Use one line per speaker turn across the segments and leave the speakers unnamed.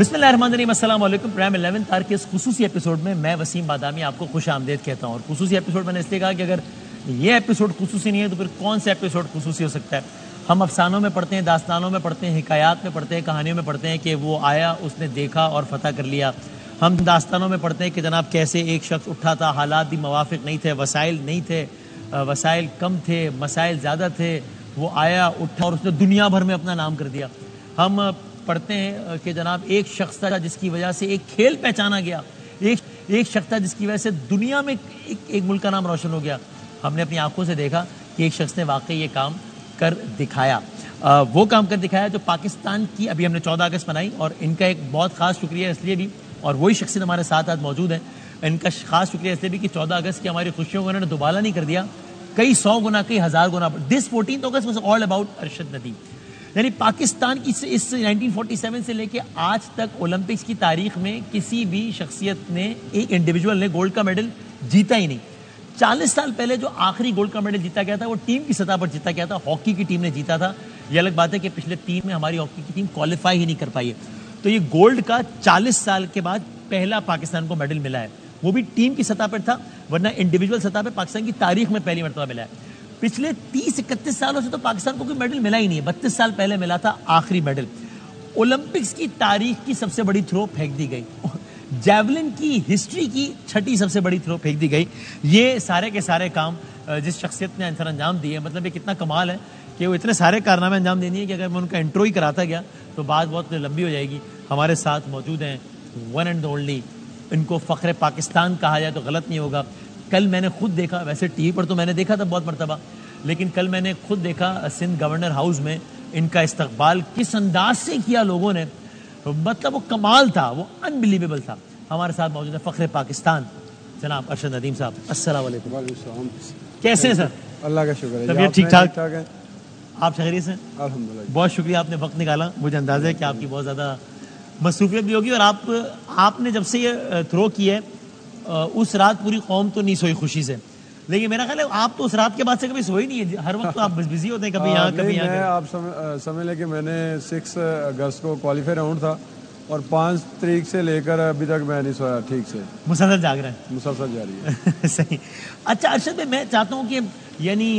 बिस्मिल्लाहिर्रहमानिर्रहीम, अस्सलाम वालेकुम। प्राइम 11 तार के इस खुसूसी एपिसोड में मैं वसीम बादामी आपको खुश आमदेद कहता हूँ। और खुसूसी एपिसोड मैंने इसलिए कहा कि अगर ये एपिसोड खुसूसी नहीं है तो फिर कौन सा एपिसोड खुसूसी हो सकता है। हम अफसानों में पढ़ते हैं, दास्तानों में पढ़ते हैं, हिकायात में पढ़ते हैं, कहानियों में पढ़ते हैं कि वो आया, उसने देखा और फतह कर लिया। हम दास्तानों में पढ़ते हैं कि जनाब कैसे एक शख्स उठा था, हालात भी मुवाफिक नहीं थे, वसाइल नहीं थे, वसाइल कम थे, मसाइल ज़्यादा थे, वो आया, उठा और उसने दुनिया भर में अपना नाम कर दिया। हम पढ़ते हैं कि जनाब एक शख्स था जिसकी वजह से एक खेल पहचाना गया, एक शख्स था जिसकी वजह से दुनिया में एक मुल्क का नाम रोशन हो गया। हमने अपनी आंखों से देखा कि एक शख्स ने वाकई ये काम कर दिखाया। वो काम कर दिखाया जो पाकिस्तान की, अभी हमने 14 अगस्त मनाई और इनका एक बहुत ख़ास शुक्रिया इसलिए भी, और वही शख्सियत हमारे साथ आज मौजूद हैं, इनका ख़ास शुक्रिया इसलिए भी कि 14 अगस्त की हमारी खुशियों को इन्होंने दुबाला नहीं कर दिया, कई 100 गुना, कई 1000 गुना। This 14 August was all about Arshad Nadeem. यानी पाकिस्तान की इस 1947 से लेके आज तक ओलंपिक्स की तारीख में किसी भी शख्सियत ने, एक इंडिविजुअल ने गोल्ड का मेडल जीता ही नहीं। 40 साल पहले जो आखिरी गोल्ड का मेडल जीता गया था वो टीम की सतह पर जीता गया था, हॉकी की टीम ने जीता था। ये अलग बात है कि पिछले 3 में हमारी हॉकी की टीम क्वालिफाई ही नहीं कर पाई है। तो ये गोल्ड का 40 साल के बाद पहला पाकिस्तान को मेडल मिला है, वो भी टीम की सतह पर था, वरना इंडिविजुअल सतह पर पाकिस्तान की तारीख में पहली मरतबा मिला है। पिछले 30-31 सालों से तो पाकिस्तान को कोई मेडल मिला ही नहीं है। 32 साल पहले मिला था आखिरी मेडल। ओलंपिक्स की तारीख की सबसे बड़ी थ्रो फेंक दी गई, जैवलिन की हिस्ट्री की 6ठी सबसे बड़ी थ्रो फेंक दी गई। ये सारे के सारे काम जिस शख्सियत ने अंजाम दिए, मतलब ये कितना कमाल है कि वो इतने सारे कारनामे अंजाम देनी है कि अगर मैं उनका इंट्रो ही कराता गया तो बात बहुत लंबी हो जाएगी। हमारे साथ मौजूद हैं वन एंड ओनली, इनको फ़ख्र पाकिस्तान कहा जाए तो गलत नहीं होगा। कल मैंने खुद देखा, वैसे टीवी पर तो मैंने देखा था बहुत मरतबा, लेकिन कल मैंने खुद देखा सिंध गवर्नर हाउस में इनका इस्तकबाल किस अंदाज से किया लोगों ने, मतलब वो कमाल था, वो अनबिलीवेबल था। हमारे साथ मौजूद है फ़ख्र पाकिस्तान जनाब अरशद नदीम साहब। अस्सलाम वालेकुम। कैसे हैं सर?
अल्लाह का शुक्र है,
तबीयत ठीक ठाक
है?
आप खैरियत से?
अल्हम्दुलिल्लाह।
बहुत शुक्रिया, आपने वक्त निकाला। मुझे अंदाज़ा है कि आपकी बहुत ज़्यादा मसरूफियत भी होगी और आपने जब से ये थ्रो की है उस रात पूरी कौम तो नहीं सोई खुशी से, लेकिन मेरा ख्याल है आप तो उस रात के बाद से कभी सोए नहीं है, हर वक्त तो आप बिजी होते हैं, कभी यहाँ कभी यहाँ।
आप समझ लें कि मैंने 6 अगस्त को क्वालिफाई राउंड था और 5 तारीख से लेकर अभी तक मैं नहीं सोया ठीक से।
मुसलसल जाग रहे हैं?
मुसलसल जारी है।
सही। अच्छा अरशद भाई, मैं चाहता हूँ कि यानी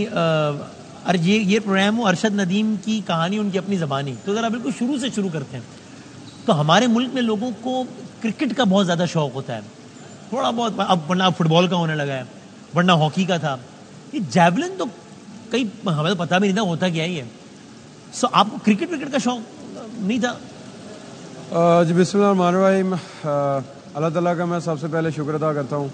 ये प्रोग्राम हो अरशद नदीम की कहानी, उनकी अपनी ज़बानी, तो ज़रा बिल्कुल शुरू से शुरू करते हैं। तो हमारे मुल्क में लोगों को क्रिकेट का बहुत ज़्यादा शौक़ होता है, थोड़ा बहुत, अब वरना फुटबॉल का होने लगा है, वरना हॉकी का था, ये जैवलिन तो कई हमें तो पता भी नहीं था होता क्या ही है। सो आपको क्रिकेट का शौक़ नहीं था?
जी बिस्मिल्लाहिर्रहमानिर्रहीम। अल्लाह ताला का मैं सबसे पहले शुक्र अदा करता हूँ,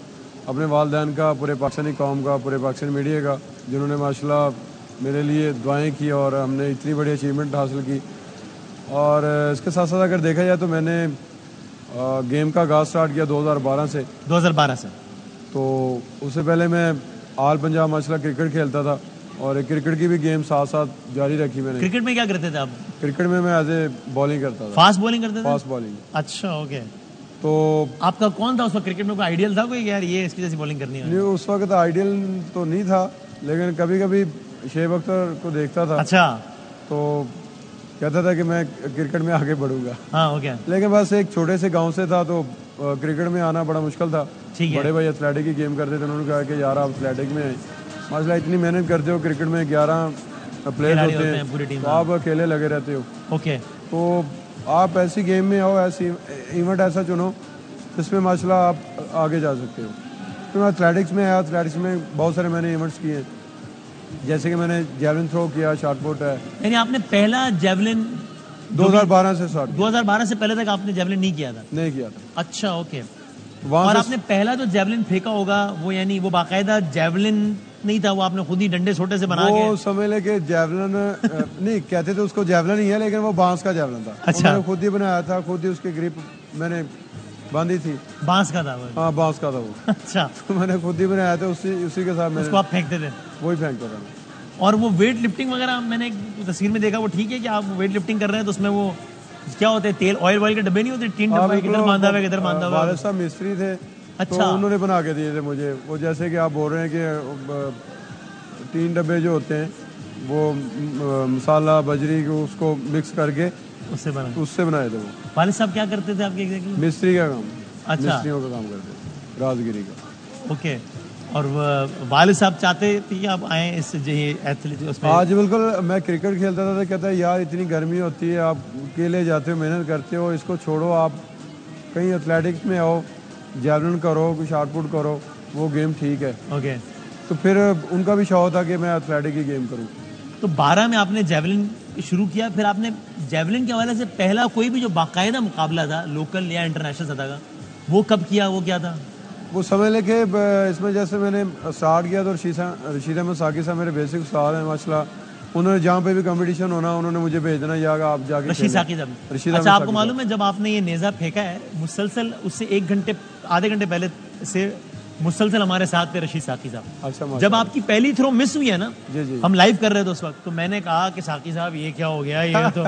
अपने वालिदैन का, पूरे पाकिस्तानी कौम का, पूरे पाकिस्तानी मीडिया का, जिन्होंने माशाल्लाह मेरे लिए दुआएं की और हमने इतनी बड़ी अचीवमेंट हासिल की। और इसके साथ साथ अगर देखा जाए तो मैंने गेम का आगाज़ स्टार्ट किया 2012 से।
2012 से? तो
उससे पहले मैं ऑल पंजाब माशाल्लाह क्रिकेट खेलता था और क्रिकेट की भी गेम साथ साथ जारी रखी मैंने।
क्रिकेट में क्या करते थे आप?
क्रिकेट में मैं एज ए बॉलिंग करता था।
फास्ट बॉलिंग करते थे?
Fast bowling.
अच्छा, ओके।
तो
आपका कौन था उस वक्त क्रिकेट में? कोई आइडियल था कोई, यार ये इसकी जैसी बॉलिंग करनी है?
नहीं, उस वक्त आइडियल तो नहीं था, लेकिन कभी कभी शेब अख्तर को देखता था।
अच्छा।
तो कहता था कि मैं क्रिकेट में आगे बढ़ूंगा।
हाँ, ओके।
लेकिन बस एक छोटे से गांव से था तो क्रिकेट में आना बड़ा मुश्किल था। बड़े भाई एथलेटिक की गेम करते थे, उन्होंने कहा कि यार आप एथलेटिक में माशाल्लाह इतनी मेहनत करते हो, क्रिकेट में 11 प्लेयर होते हैं पूरी टीम, तो आप अकेले लगे रहते हो।
ओके।
तो आप ऐसी गेम में आओ, ऐसी इवेंट ऐसा चुनो जिसमें माशाल्लाह आप आगे जा सकते हो। तो मैं एथलेटिक्स में आया, एथलेटिक्स में बहुत सारे मैंने इवेंट्स किए, जैसे कि मैंने जैवलिन थ्रो किया, शॉट पुट है।
यानी आपने पहला जैवलिन
2012 से स्टार्ट?
2012 से पहले तक आपने जैवलिन नहीं किया था?
नहीं किया था।
अच्छा, ओके। और आपने पहला जो जैवलिन फेंका होगा वो, यानी वो बाकायदा जैवलिन नहीं था, वो आपने खुद ही डंडे छोटे से बना के?
वो समझ ले कि जैवलिन नहीं कहते थे उसको, जैवलिन ही है, लेकिन वो बांस का जैवलिन था।
अच्छा।
मैंने खुद ही बनाया था, खुद ही उसकी ग्रिप मैंने बांधी थी।
बांस का था वो?
हाँ, बांस का था वो।
अच्छा।
तो मैंने खुद ही बनाया था, उसी के साथ
उसको आप फेंकते थे?
वही फेंकता था।
और वो वेट लिफ्टिंग वगैरह मैंने एक तस्वीर में देखा, वो ठीक है कि आप वेट लिफ्टिंग कर रहे हैं तो उसमें वो क्या होते हैं, तेल ऑयल के डब्बे नहीं होते, टीन डब्बा किधर बांधा हुआ किधर बांधा हुआ?
वालिद साहब मिस्त्री थे।
अच्छा।
तो उन्होंने बना के दिए थे मुझे वो, जैसे कि आप बोल रहे हैं कि 3 डब्बे जो होते हैं वो मसाला बजरी को उसको मिक्स करके
उससे
बनाए थे वो।
वालिद साहब क्या करते थे आपके एग्जैक्टली?
मिस्त्री का काम।
अच्छा,
मिस्त्रियों का काम करते थे, राजगिरी का।
ओके। और वालिद साहब चाहते थे कि आप आए इस एथलीट उसमें?
आज बिल्कुल, मैं क्रिकेट खेलता था तो कहता है यार इतनी गर्मी होती है, आप अकेले जाते हो, मेहनत करते हो, इसको छोड़ो, आप कहीं एथलेटिक्स में आओ, जैवलिन करो, कुछ शॉट पुट करो, वो गेम ठीक है।
ओके।
तो फिर उनका भी शौक था कि मैं एथलेटिक की गेम करूँ।
तो 12 में आपने जैवलिन शुरू किया, फिर आपने जैवलिन के हवाले से पहला कोई भी जो बाकायदा मुकाबला था लोकल या इंटरनेशनल सतह का, वो कब किया, वो क्या था?
वो समझ लेके इसमें जैसे मैंने स्टार्ट किया तो रशीद अहमद साकी साहब मेरे बेसिक उस्ताद हैं माशाल्लाह, उन्होंने जहाँ पे भी कंपटीशन होना उन्होंने मुझे भेजना, या आप जाके
रशीद साकी साहब। अच्छा, आपको मालूम है जब आपने ये नेज़ा फेंका है मुसलसल उससे 1 घंटे आधे घंटे पहले से मुसलसल हमारे साथ थे रशीद साकी साहब।
अच्छा,
जब आपकी पहली थ्रो मिस हुई है ना,
जी।
हम लाइव कर रहे थे उस वक्त, तो मैंने कहा कि साकी साहब ये क्या हो गया, ये तो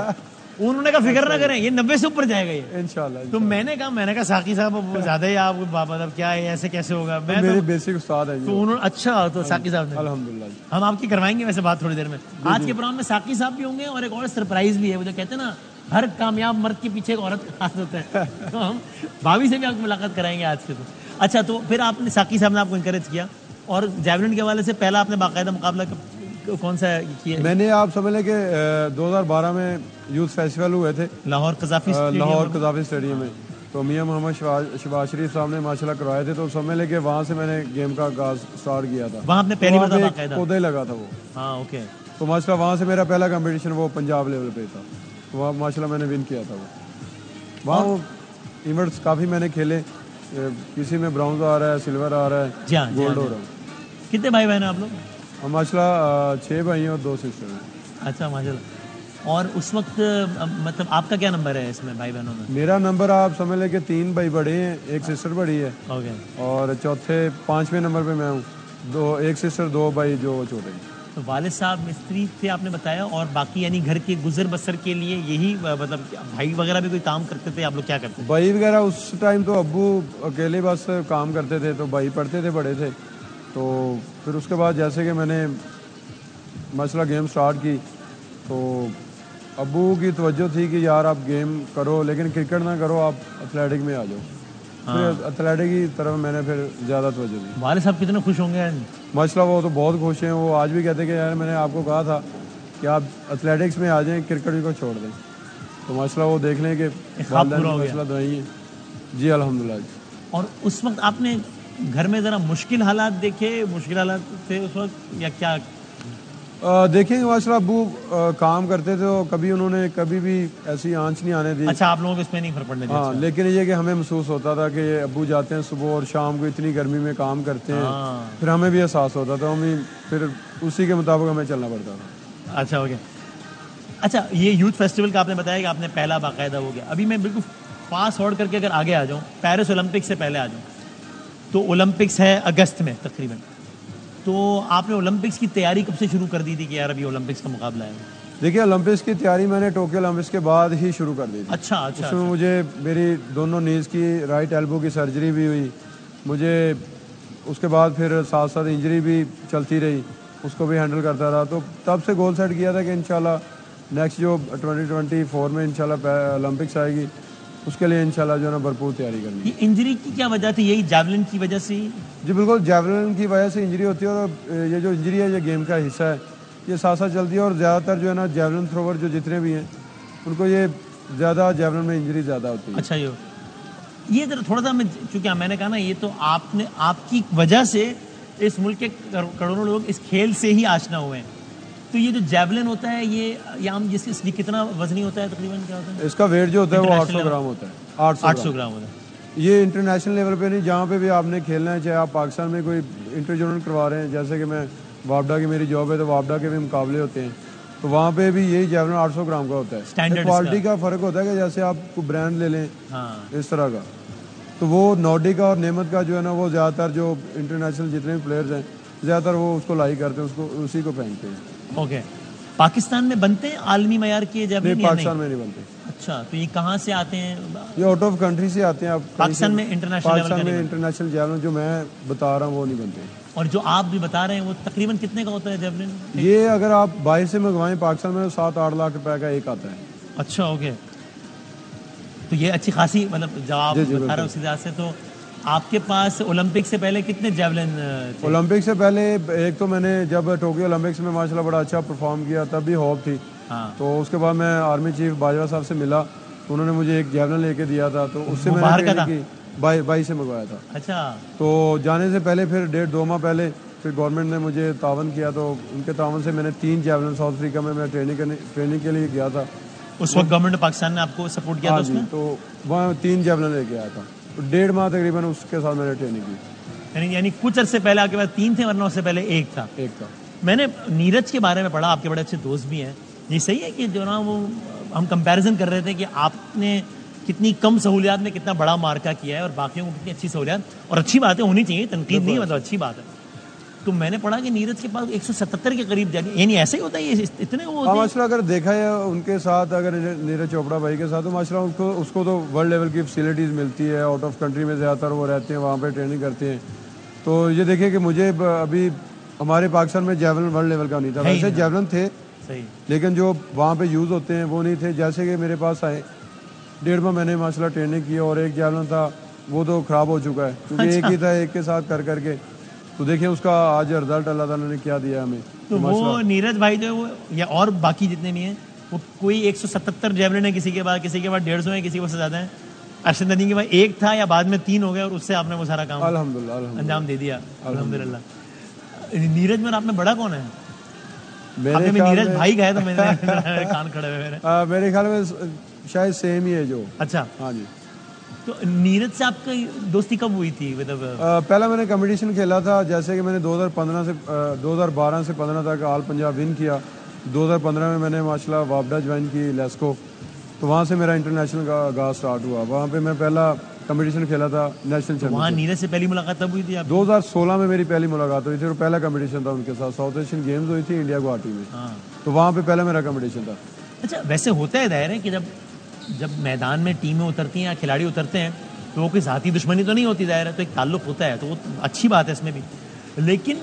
उन्होंने कहा फिक्र ना करें, ये 90 से ऊपर जाएगा ये
इंशाल्लाह।
तो मैंने कहा साकी साहब ज्यादा ही आप मतलब क्या है, ऐसे कैसे होगा? मैं
मेरे बेसिक उस्ताद है
तो उन्होंने, अच्छा, तो साकी साहब ने,
अल्हम्दुलिल्लाह।
हम आपकी करवाएंगे वैसे बात थोड़ी देर में। आज के प्रोग्राम में साकी साहब भी होंगे और एक और सरप्राइज भी है, वो जो कहते हैं ना हर कामयाब मर्द के पीछे एक औरत का हाथ होता है, तो हम भाभी से भी आपको मुलाकात कराएंगे आज के। तो अच्छा, तो फिर आपने, साकी साहब ने आपको इंकरेज किया, और जैवलिन के हवाले से पहला आपने बाकायदा मुकाबला कौन सा किया?
मैंने, आप समझ लें कि 2012 में यूथ फेस्टिवल हुए थे
लाहौर कज़ाफ़ी
स्टेडियम में, तो मियां मोहम्मद शहबाज शरीफ साहब ने माशाल्लाह करवाए थे, तो समझ लें कि वहाँ से मैंने गेम का आगाज स्टार्ट किया था।
वहाँ आपने पहली बार बाकायदा
पौधा ही लगा था वो।
हाँ, ओके।
तो माशाल्लाह वहाँ से मेरा पहला कंपटीशन वो पंजाब लेवल पे था, तो वहाँ माशाल्लाह मैंने विन किया था वो। वहाँ इवेंट्स काफ़ी मैंने खेले, किसी में ब्राउन्ज आ रहा है, सिल्वर आ रहा है, गोल्ड हो रहा है।
कितने भाई बहन हैं आप लोग?
हम माशाल्लाह 6 भाई हैं और 2 सिस्टर हैं।
अच्छा, माशाल्लाह। और उस वक्त मतलब आपका क्या नंबर है इसमें भाई बहनों में?
मेरा नंबर आप समझ लें कि 3 भाई बड़े हैं, 1 सिस्टर बड़ी है,
ओके।
और चौथे 5वें नंबर पे मैं हूँ, 1 सिस्टर 2 भाई जो छोटे हैं।
तो वालिद साहब मिस्त्री थे आपने बताया, और बाकी यानी घर के गुजर बसर के लिए यही मतलब भाई वगैरह भी कोई काम करते थे? आप लोग क्या करते थे?
भाई वगैरह उस टाइम तो अब्बू अकेले बस काम करते थे, तो भाई पढ़ते थे, बड़े थे। तो फिर उसके बाद जैसे कि मैंने माशाल्लाह गेम स्टार्ट की, तो अब्बू की तवज्जो थी कि यार आप गेम करो लेकिन क्रिकेट ना करो, आप एथलेटिक में आ जाओ। फिर एथलेटिक की तरफ मैंने फिर ज़्यादा तवज्जो दी।
वालिद साहब कितने खुश होंगे
माशाल्लाह, वो तो बहुत खुश हैं। वो आज भी कहते हैं कि यार मैंने आपको कहा था कि आप एथलेटिक्स में आ जाएं, क्रिकेट को छोड़ दें। तो माशाल्लाह वो देख लें कि माशाल्लाह दुआई है जी, अल्हम्दुलिल्लाह।
और उस वक्त आपने घर में ज़रा मुश्किल हालात देखे, मुश्किल हालात थे उस वक्त या क्या?
देखेंगे माशाल्लाह, अब्बू काम करते थे, तो कभी उन्होंने कभी भी ऐसी आंच नहीं आने दी।
अच्छा, आप लोगों को इसमें नहीं फर्क पड़ने दिया?
हाँ, लेकिन ये कि हमें महसूस होता था कि अब्बू जाते हैं सुबह और शाम को इतनी गर्मी में काम करते हैं, फिर हमें भी एहसास होता था, हमें फिर उसी के मुताबिक हमें चलना पड़ता था।
अच्छा, ओके। अच्छा, ये यूथ फेस्टिवल का आपने बताया कि आपने पहला बाकायदा हो गया। अभी मैं बिल्कुल फास्ट फॉरवर्ड करके अगर आगे आ जाऊँ, पेरिस ओलंपिक से पहले आ जाऊँ, तो ओलंपिक्स है अगस्त में तकरीबन, तो आपने ओलंपिक्स की तैयारी कब से शुरू कर दी थी कि यार अभी ओलंपिक्स का मुकाबला है?
देखिए, ओलंपिक्स की तैयारी मैंने टोक्यो ओलंपिक्स के बाद ही शुरू कर दी थी।
अच्छा।
उसमें मुझे मेरी दोनों नीज़ की राइट एल्बो की सर्जरी भी हुई, मुझे उसके बाद फिर साथ साथ इंजरी भी चलती रही, उसको भी हैंडल करता रहा। तो तब से गोल सेट किया था कि इंशाल्लाह नेक्स्ट जो 2024 में इंशाल्लाह ओलंपिक्स आएगी, उसके लिए इंशाल्लाह जो है ना भरपूर तैयारी करनी।
ये इंजरी की क्या वजह थी? यही जैवलिन की वजह से?
जी बिल्कुल, जैवलिन की वजह से इंजरी होती है, और ये जो इंजरी है ये गेम का हिस्सा है, ये साथ साथ चलती है। और ज़्यादातर जो है ना जैवलिन थ्रोवर जो जितने भी हैं उनको ये ज़्यादा जैवलिन में इंजरी ज़्यादा होती है।
अच्छा, ये जरा थोड़ा सा, मैं चूँकि मैंने कहा ना, ये तो आपने, आपकी वजह से इस मुल्क के करोड़ों लोग इस खेल से ही आशना हुए हैं। तो ये जो जैवलिन होता है, ये आम जिसकी कितना वजनी होता है तकरीबन, क्या होता है
इसका? वेट जो होता है वो 800 ग्राम होता है।
800 ग्राम होता है।
ये इंटरनेशनल लेवल पे नहीं, जहाँ पे भी आपने खेलना है, चाहे आप पाकिस्तान में कोई इंटर जोनल करवा रहे हैं, जैसे कि मैं वापडा की मेरी जॉब है, तो वापडा के भी मुकाबले होते हैं, तो वहाँ पे भी यही जैवलिन 800 ग्राम का होता है।
स्टैंडर्ड
क्वालिटी का फ़र्क होता है कि जैसे आप कोई ब्रांड ले लें, इस तरह का। तो वो नॉर्डिका और नेमत का जो है ना, वो ज़्यादातर जो इंटरनेशनल जितने भी प्लेयर्स हैं ज़्यादातर वो उसको लाइक करते हैं, उसको उसी को पहनते हैं।
ओके। पाकिस्तान में बनते हैं आलमी मयार के जैवलिन?
नहीं, पाकिस्तान में नहीं बनते।
अच्छा, तो ये कहाँ से आते हैं?
ये आउट ऑफ कंट्री से आते हैं। आप
पाकिस्तान में
इंटरनेशनल जैवलिन जो मैं बता रहा हूँ वो नहीं बनते।
और जो आप भी बता रहे हैं वो तकरीबन कितने का होता है जैवलिन?
ये अगर आप बाहर से मंगवाएं पाकिस्तान में 7-8 लाख रुपए का एक आता है।
अच्छा, ओके। तो ये अच्छी खासी मतलब जब आप बता रहे हो उसी हिसाब से, तो आपके पास ओलंपिक से पहले कितने जेवलिन थे?
ओलंपिक से पहले एक तो मैंने जब टोक्यो ओलंपिक्स में माशाल्लाह बड़ा अच्छा परफॉर्म किया, तब भी होप थी।
हाँ।
तो उसके बाद मैं आर्मी चीफ बाजवा साहब से मिला, तो उन्होंने मुझे एक जेवलिन लेके दिया था, तो उससे मैंने ट्रेनिंग की। बाई से मंगवाया था।
अच्छा।
तो जाने से पहले फिर 1.5-2 माह पहले फिर गवर्नमेंट ने मुझे तावन किया, तो उनके तावन से मैंने 3 जेवलिन साउथ अफ्रीका में मैं ट्रेनिंग के लिए गया था।
उस वक्त गवर्नमेंट पाकिस्तान ने आपको सपोर्ट किया था उसमें?
तो वहाँ 3 जेवलिन लेके आया था, तो 1.5 माह तकरीबन उसके साथ मैंने ट्रेनिंग की।
यानी कुछ अरसे पहले आपके पास 3 थे, वरना उससे पहले एक था?
एक था।
मैंने नीरज के बारे में पढ़ा, आपके बड़े अच्छे दोस्त भी हैं। ये सही है कि जो ना वो हम कंपैरिजन कर रहे थे कि आपने कितनी कम सहूलियात में कितना बड़ा मार्का किया है और बाकियों को कितनी अच्छी सहूलियात, और अच्छी बातें होनी चाहिए, तनकीद नहीं, मतलब अच्छी बात है। तो मैंने पढ़ा कि नीरज के पास 177 के करीब जाके, यानी ऐसे ही होता है ये इतने वो होते हैं?
माशाल्लाह अगर देखा है उनके साथ, अगर नीरज चोपड़ा भाई के साथ, तो माशाल्लाह उसको तो वर्ल्ड लेवल की फैसिलिटीज़ मिलती है। आउट ऑफ कंट्री में ज़्यादातर वो रहते हैं, वहाँ पे ट्रेनिंग करते हैं। तो ये देखिए कि मुझे अभी हमारे पाकिस्तान में जेवलिन वर्ल्ड लेवल का नहीं था। वैसे जेवलिन थे
सही,
लेकिन जो वहाँ पे यूज़ होते हैं वो नहीं थे। जैसे कि मेरे पास आए 1.5 माह मैंने माशाल्लाह ट्रेनिंग की, और एक जेवलिन था वो तो ख़राब हो चुका है, क्योंकि एक ही था, एक के साथ कर करके। तो देखिए उसका आज रिजल्ट अल्लाह ताला ने क्या दिया हमें।
तो वो नीरज भाई जो है वो, या और बाकी जितने भी हैं, वो कोई 177 जेवलिन है किसी के बाद 150 है, किसी को से ज़्यादा है। अरशद नदीम के बाद एक था या बाद में 3 हो गए, और उससे आपने वो सारा काम
अल्हम्दुलिल्लाह
अंजाम दे दिया। अल्हम्दुलिल्लाह। नीरज में आप में बड़ा कौन है?
मेरे
नीरज भाई गए तो मेरे कान खड़े हुए
मेरे ख्याल में शायद सेम ही है जो।
अच्छा।
हाँ जी।
तो नीरज से आपकी दोस्ती कब हुई थी? मतलब
पहला मैंने कंपटीशन खेला था, जैसे कि मैंने 2012 से 15 तक ऑल पंजाब विन किया। 2015 में मैंने माशाल्लाह वापडा ज्वाइन की लेस्को, तो वहाँ से मेरा इंटरनेशनल का आगाज स्टार्ट हुआ। वहाँ पे मैं पहला कंपटीशन खेला था नेशनल चैंपियनशिप।
वहाँ नीरज से पहली मुलाकात तब हुई थी आपकी?
2016 में मेरी पहली मुलाकात हुई थी, और पहला कंपटीशन था उनके साथ, साउथ एशियन गेम्स हुई थी इंडिया गुवाहाटी में।
हाँ।
तो वहाँ पे पहला मेरा कंपटीशन था।
अच्छा, वैसे होता है दायरे कि जब मैदान में टीमें उतरती हैं या खिलाड़ी उतरते हैं, तो वो कोई ज़ाती दुश्मनी तो नहीं होती, दायरा है तो एक ताल्लुक होता है, तो वो अच्छी बात है इसमें भी। लेकिन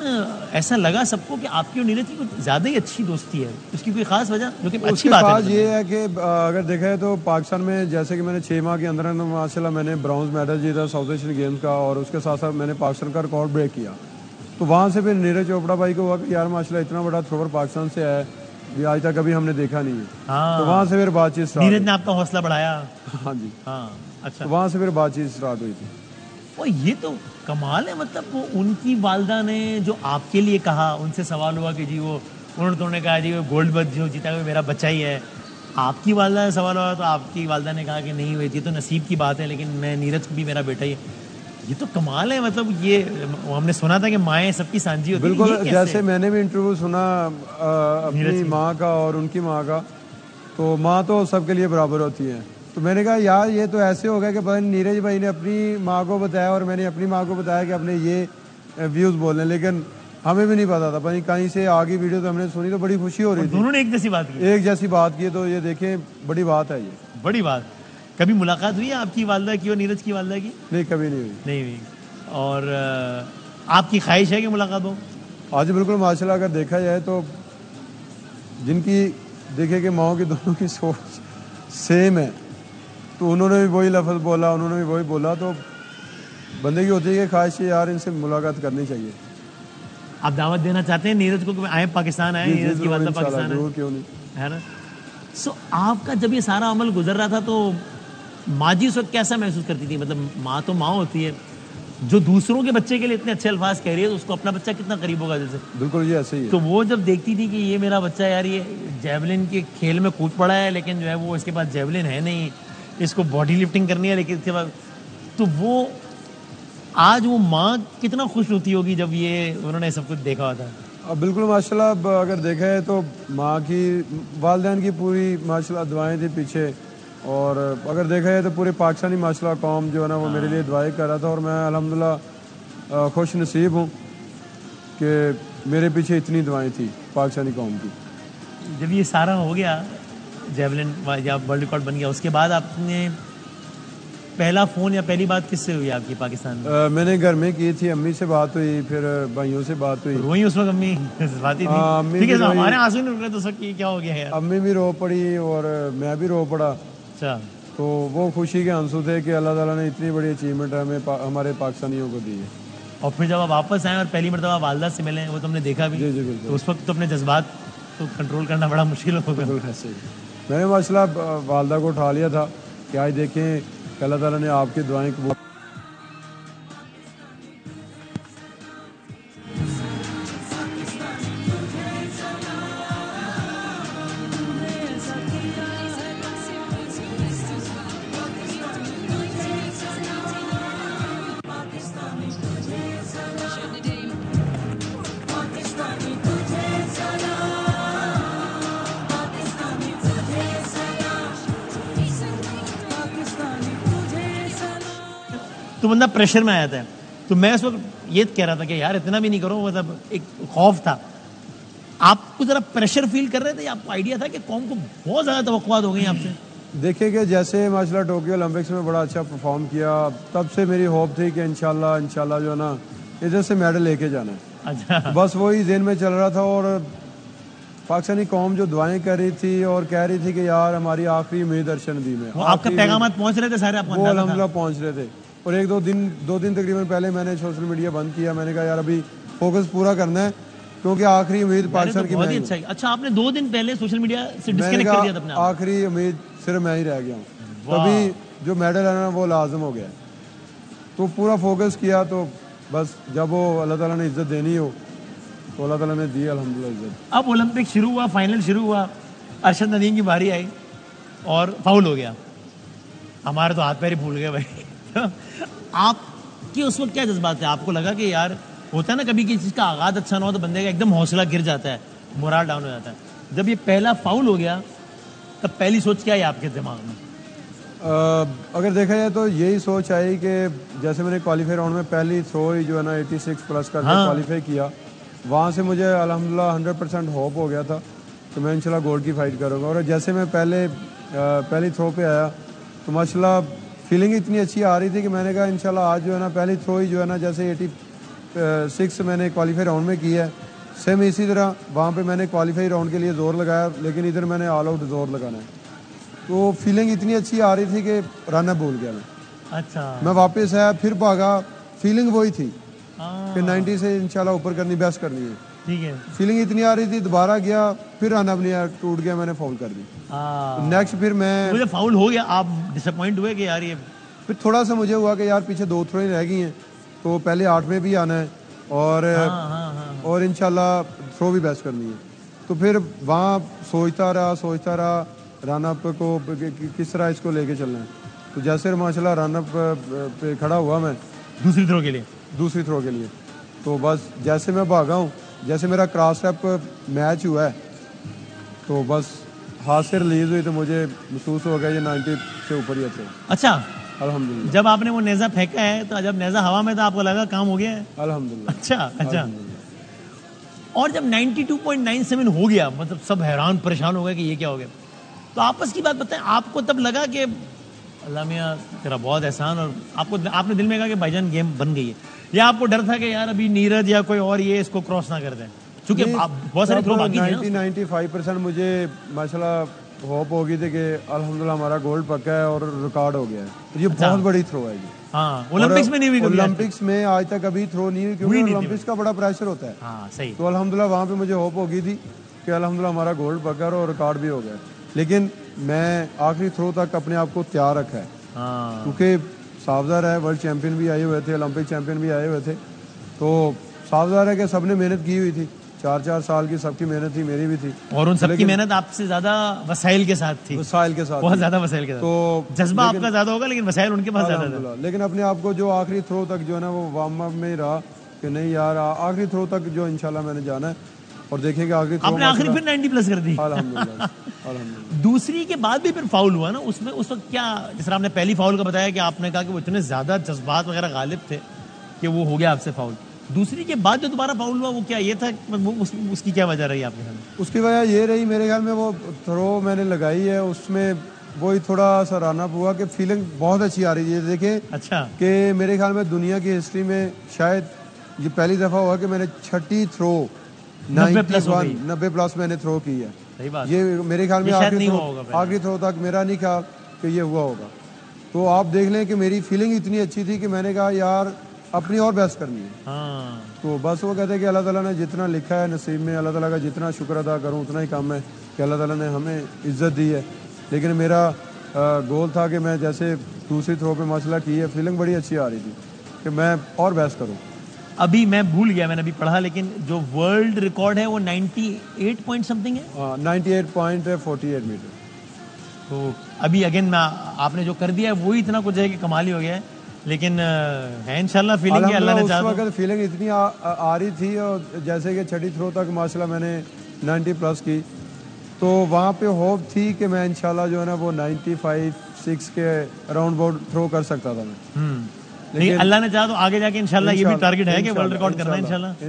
ऐसा लगा सबको कि आपकी और नीरज की कुछ ज़्यादा ही अच्छी दोस्ती है, उसकी कोई खास वजह? जो कि अच्छी बात है।
ये है कि अगर देखा है तो पाकिस्तान में, जैसे कि मैंने 6 माह के अंदर माशाल्लाह मैंने ब्रॉन्ज मेडल जीता साउथ एशियन गेम्स का, और उसके साथ साथ मैंने पाकिस्तान का रिकॉर्ड ब्रेक किया। तो वहाँ से फिर नीरज चोपड़ा भाई को हुआ कि यार माशाल्लाह इतना बड़ा थ्रोवर पाकिस्तान से आया है, ये आज तक कभी हमने देखा नहीं है।
हाँ।
तो वहाँ से फिर बातचीत स्टार्ट।
नीरज ने आपका हौसला बढ़ाया?
हाँ जी।
हाँ। अच्छा।
तो वहाँ से फिर बातचीत स्टार्ट हुई थी।
और ये तो कमाल है, मतलब वो उनकी वालदा ने जो आपके लिए कहा, उनसे सवाल हुआ कि जी वो उन्होंने कहा जी वो गोल्ड बर्थ जो जीता है वो मेरा बच्चा ही है। आपकी वालदा से सवाल हुआ तो आपकी वालदा ने कहा कि नहीं हुई थी, तो नसीब की बात है, लेकिन मैं नीरज भी मेरा बेटा ही है। ये तो कमाल है, मतलब ये हमने सुना था कि माएँ सबकी सांझी होती है।
बिल्कुल, जैसे मैंने भी इंटरव्यू सुना अपनी माँ का और उनकी माँ का, तो माँ तो सबके लिए बराबर होती है। तो मैंने कहा यार ये तो ऐसे हो गया कि पता नहीं नीरज भाई ने अपनी माँ को बताया और मैंने अपनी माँ को बताया कि अपने ये व्यूज़ बोलने, लेकिन हमें भी नहीं पता था। भाई कहीं से आगे वीडियो तो हमने सुनी, तो बड़ी खुशी हो रही थी।
दोनों ने एक जैसी बात की?
एक जैसी बात की, तो ये देखें बड़ी बात है। ये
बड़ी बात। कभी मुलाकात हुई है आपकी वालदा की और नीरज की वालदा की?
नहीं, कभी नहीं हुई।
नहीं हुई। और आपकी ख्वाहिश है कि मुलाकात हो?
आज बिल्कुल माशाल्लाह अगर देखा जाए तो जिनकी देखे कि माओ की दोनों की सोच सेम है, तो उन्होंने भी वही लफ्ज़ बोला, उन्होंने भी वही बोला, तो बंदे की होती है कि ख्वाहिश है यार इनसे मुलाकात करनी चाहिए।
आप दावत देना चाहते हैं नीरज को कि आए पाकिस्तान आए, नीरज की वालदा पाकिस्तान
है? क्यों नहीं,
है ना। सो आपका जब ये सारा अमल गुजर रहा था तो माँ जी उस वक्त कैसा महसूस करती थी? मतलब माँ तो माँ होती है, जो दूसरों के बच्चे के लिए इतने अच्छे अल्फाज कह रही है, तो उसको अपना बच्चा कितना करीब होगा जैसे।
बिल्कुल ये ऐसे ही है।
तो वो जब देखती थी कि ये मेरा बच्चा यार ये जेवलिन के खेल में कूद पड़ा है, लेकिन जो है वो इसके पास जेवलिन है नहीं, इसको बॉडी लिफ्टिंग करनी है, लेकिन इसके बाद तो वो आज वो माँ कितना खुश होती होगी जब ये उन्होंने सब कुछ देखा होता है।
अब बिल्कुल माशाल्लाह अगर देखा है तो माँ की, वालिदैन की पूरी माशाल्लाह दुआएं थी पीछे, और अगर देखा है तो पूरे पाकिस्तानी माशाल्लाह कौम जो है ना वो मेरे लिए दुआएं कर रहा था, और मैं अल्हम्दुलिल्लाह खुश नसीब हूँ कि मेरे पीछे इतनी दुआएं थी पाकिस्तानी कौम की।
जब ये सारा हो गया, जेवलिन या वर्ल्ड रिकॉर्ड बन गया, उसके बाद आपने पहला फ़ोन या पहली बात किससे हुई आपकी पाकिस्तान में?
मैंने घर में की थी, अम्मी से बात हुई, फिर भाइयों से बात हुई।
रोई उस वक्त अम्मी? बात ही थी। ठीक है, हमारे आंसू नहीं रुक रहे तो सब क्या हो गया है?
अम्मी भी रो पड़ी और मैं भी रो पड़ा।
अच्छा।
तो वो खुशी के आंसू थे कि अल्लाह ताला ने इतनी बड़ी अचीवमेंट हमारे पाकिस्तानियों को दी है।
और फिर जब आप वापस आए और पहली मरतबा वालदा से मिले, वो तुमने देखा भी,
जी जी बिल्कुल।
तो उस वक्त तो अपने जज्बात तो कंट्रोल करना बड़ा मुश्किल होगा।
बिल्कुल ऐसे ही मैंने माशाल्लाह वालदा को उठा लिया था कि आज देखें कि अल्लाह ताला ने आपकी दुआएं कबूल।
तो बंदा प्रेशर में आया था। तो मैं इस वक्त ये कह रहा था कि यार इतना भी नहीं करो, मतलब एक खौफ था। आपको जरा प्रेशर फील कर रहे थे या आपको आइडिया था कि कौम को बहुत ज्यादा तवक्कुआत हो गई आपसे?
देखिए कि जैसे माशाल्लाह टोक्यो ओलंपिक्स में बड़ा अच्छा परफॉर्म किया, तब से मेरी होप थी कि इंशाल्लाह जो है ना इधर से मेडल लेके जाना है।
अच्छा,
बस वही दिन में चल रहा था। और पाकिस्तानी कौम जो दुआएं कर रही थी और कह रही थी कि यार हमारी आखिरी उम्मीद अर्शन दी में,
वो आपका पैगाम पहुंच रहे थे सारे, आपको
वो
अंदाजा था?
अल्हम्दुलिल्लाह पहुंच रहे थे। और एक दो दिन तकरीबन पहले मैंने सोशल मीडिया बंद किया। मैंने कहा यार अभी फोकस पूरा करना है क्योंकि आखिरी उम्मीद पाकिस्तान की
बहुत
मैं
ही
ही हूं।
अच्छा। अच्छा, आपने 2 दिन पहले सोशल मीडिया से
मैंने
डिस्कनेक्ट कर दिया था अपने
कहा
आप?
आखिरी उम्मीद सिर्फ मैं ही रह गया हूँ,
वाह।
तभी जो मेडल है ना वो लाजम हो गया। तो पूरा फोकस किया। तो बस जब वो अल्लाह ताला ने इज्जत देनी हो तो अल्लाह ताला ने दी अल्हम्दुलिल्लाह इज्जत।
अब ओलंपिक शुरू हुआ, फाइनल शुरू हुआ, अरशद नदीम की बारी आई और फाउल हो गया। हमारे तो हाथ पैर ही फूल गए भाई। तो आपके उस वक्त क्या जज्बात थे? आपको लगा कि यार होता है ना कभी किसी चीज़ का आगाज अच्छा ना हो तो बंदे का एकदम हौसला गिर जाता है, मोराल डाउन हो जाता है। जब ये पहला फाउल हो गया तब पहली सोच क्या है आपके दिमाग में?
अगर देखा जाए तो यही सोच आई कि जैसे मैंने क्वालिफाई राउंड में पहली थ्रो ही जो है ना 86 प्लस करके क्वालिफाई किया, वहाँ से मुझे अल्हम्दुलिल्लाह 100% होप हो गया था कि मैं इंशाल्लाह गोल्ड की फाइट करूँगा। और जैसे मैं पहली थ्रो पे आया तो माशाल्लाह फीलिंग इतनी अच्छी आ रही थी कि मैंने कहा इंशाल्लाह आज जो है ना पहली थ्रो ही जो है ना जैसे 86 मैंने क्वालिफाई राउंड में की है, सेम इसी तरह वहाँ पे मैंने क्वालिफाई राउंड के लिए ज़ोर लगाया, लेकिन इधर मैंने ऑल आउट ज़ोर लगाना है। तो फीलिंग इतनी अच्छी आ रही थी कि रन भूल गया मैं।
अच्छा,
मैं वापस आया, फिर भागा, फीलिंग वही थी
हाँ,
कि 90 से इंशाल्लाह ऊपर करनी, बेस्ट करनी है।
ठीक है।
फीलिंग इतनी आ रही थी, दोबारा गया, फिर रन नहीं आया, टूट गया, मैंने फाउल कर दी। नेक्स्ट फिर मैं
मुझे फाउल हो गया, आप डिसअपॉइंट हुए कि यार ये?
फिर थोड़ा सा मुझे हुआ कि यार पीछे 2 थ्रो ही रह गई हैं, तो पहले 8 में भी आना है और इंशाल्लाह थ्रो भी बेस्ट करनी है। तो फिर वहाँ सोचता रहा रन अप को किस तरह इसको लेके चलना है। तो जैसे माशाल्लाह रन अप पे खड़ा हुआ मैं
दूसरी थ्रो के लिए,
तो बस जैसे मैं भागा हूँ, जैसे मेरा क्रॉस स्टेप मैच हुआ है, तो बस हाथ से रिलीज हुई तो मुझे महसूस हो गया ये 90 से ऊपर ही थे।
अच्छा,
अल्हम्दुलिल्लाह।
जब आपने वो नेजा फेंका है तो जब नेजा हवा में था आपको लगा काम हो गया है?
अल्हम्दुलिल्लाह।
अच्छा। और जब 92.97 हो गया, मतलब सब हैरान परेशान हो गए कि ये क्या हो गया। तो आपस की बात बताएं, आपको तब लगा कि अल्लाह मियाँ तेरा बहुत एहसान, और आपने दिल में कहा कि भाईजान गेम बन गई है, या आपको डर था कि यार अभी नीरज या कोई और ये इसको क्रॉस ना कर दें? क्योंकि आप बहुत सारे थ्रो बाकी थे ना।
95% मुझे माशाल्लाह होप हो गई थी कि अल्हम्दुलिल्लाह हमारा गोल्ड पक्का है और रिकॉर्ड हो गया है। तो ये बहुत बड़ी थ्रो है ये।
हाँ, ओलंपिक्स में नहीं हुई कभी?
ओलंपिक्स में आज तक अभी थ्रो नहीं हुई क्योंकि ओलंपिक्स का बड़ा प्रेशर होता है।
हाँ, सही।
तो अल्हम्दुलिल्लाह वहाँ पे मुझे होप हो गई थी कि अल्हम्दुलिल्लाह हमारा गोल्ड पक्का है और रिकॉर्ड भी हो गया। लेकिन मैं आखिरी थ्रो तक अपने आप को तैयार रखा है, क्योंकि सावधार है, वर्ल्ड चैंपियन भी आए हुए थे, ओलंपिक चैंपियन भी आए हुए थे। तो सावधार है कि सबने मेहनत की हुई थी, 4-4 साल की सबकी मेहनत थी, मेरी भी थी।
और उन सबकी मेहनत आपसे ज्यादा वसाइल के साथ थी। बहुत ज्यादा वसाइल के साथ।
तो
जज्बा आपका ज्यादा होगा लेकिन वसाइल उनके पास ज्यादा था।
लेकिन अपने आप को जो आखिरी थ्रो तक जो है ना वो वार्म अप में ही रहा कि नहीं यार आखिरी थ्रो तक जो इंशाल्लाह मैंने जाना है। और देखेंगे आखिरी थ्रो,
आपने आखिरी फिर 90 प्लस कर दी।
अल्हम्दुलिल्लाह।
दूसरी के बाद भी फिर फाउल हुआ ना, उसमें उस वक्त क्या, जिस तरह आपने पहली फाउल का बताया कि आपने कहा कि वो इतने ज्यादा जज्बात वगैरह गालिब थे कि वो हो गया आपसे फाउल। दूसरी के बाद जो दोबारा फाउल हुआ वो क्या ये था, उसकी क्या वजह रही आपके सामने?
उसकी वजह ये रही मेरे ख्याल में, वो थ्रो मैंने लगाई है उसमें वही थोड़ा सा रन अप हुआ कि फीलिंग बहुत अच्छी आ रही है। देखें
अच्छा, कि
मेरे ख्याल में दुनिया की हिस्ट्री में शायद ये पहली दफा हुआ कि मैंने छठी थ्रो 90 प्लस मैंने थ्रो की है।
सही बात।
ये मेरे ख्याल में आखिरी थ्रो तक मेरा नहीं ख्याल कि ये हुआ होगा। तो आप देख लें कि मेरी फीलिंग इतनी अच्छी थी कि मैंने कहा यार अपनी और बेस्ट करनी है।
हाँ।
तो बस वो कहते हैं कि अल्लाह ताला ने जितना लिखा है नसीब में, अल्लाह ताला का जितना शुक्र अदा करूं उतना ही कम है कि अल्लाह ताला ने हमें इज़्ज़त दी है। लेकिन मेरा गोल था कि मैं जैसे दूसरी थ्रो पे माशाल्लाह की है, फीलिंग बड़ी अच्छी आ रही थी कि मैं और बेस्ट करूं।
अभी मैं भूल गया, मैंने अभी पढ़ा, लेकिन जो वर्ल्ड रिकॉर्ड है वो 98 पॉइंट समथिंग है।
98.48 मीटर।
तो अभी अगेन आपने जो कर दिया है वही इतना कुछ है कि कमाल ही हो गया है। लेकिन है इंशाल्लाह फीलिंग है, अल्लाह ने चाहा तो।
फीलिंग इतनी आ रही थी, और जैसे कि छठी थ्रो तक माशाल्लाह मैंने 90 प्लस की, तो वहाँ पे होप थी कि मैं इंशाल्लाह जो है ना वो 95-6 के अराउंड अबाउट थ्रो कर सकता था मैं।
लेकिन अल्लाह ने चाहा तो आगे जाके इंशाल्लाह ये भी टारगेट है कि वर्ल्ड रिकॉर्ड करना है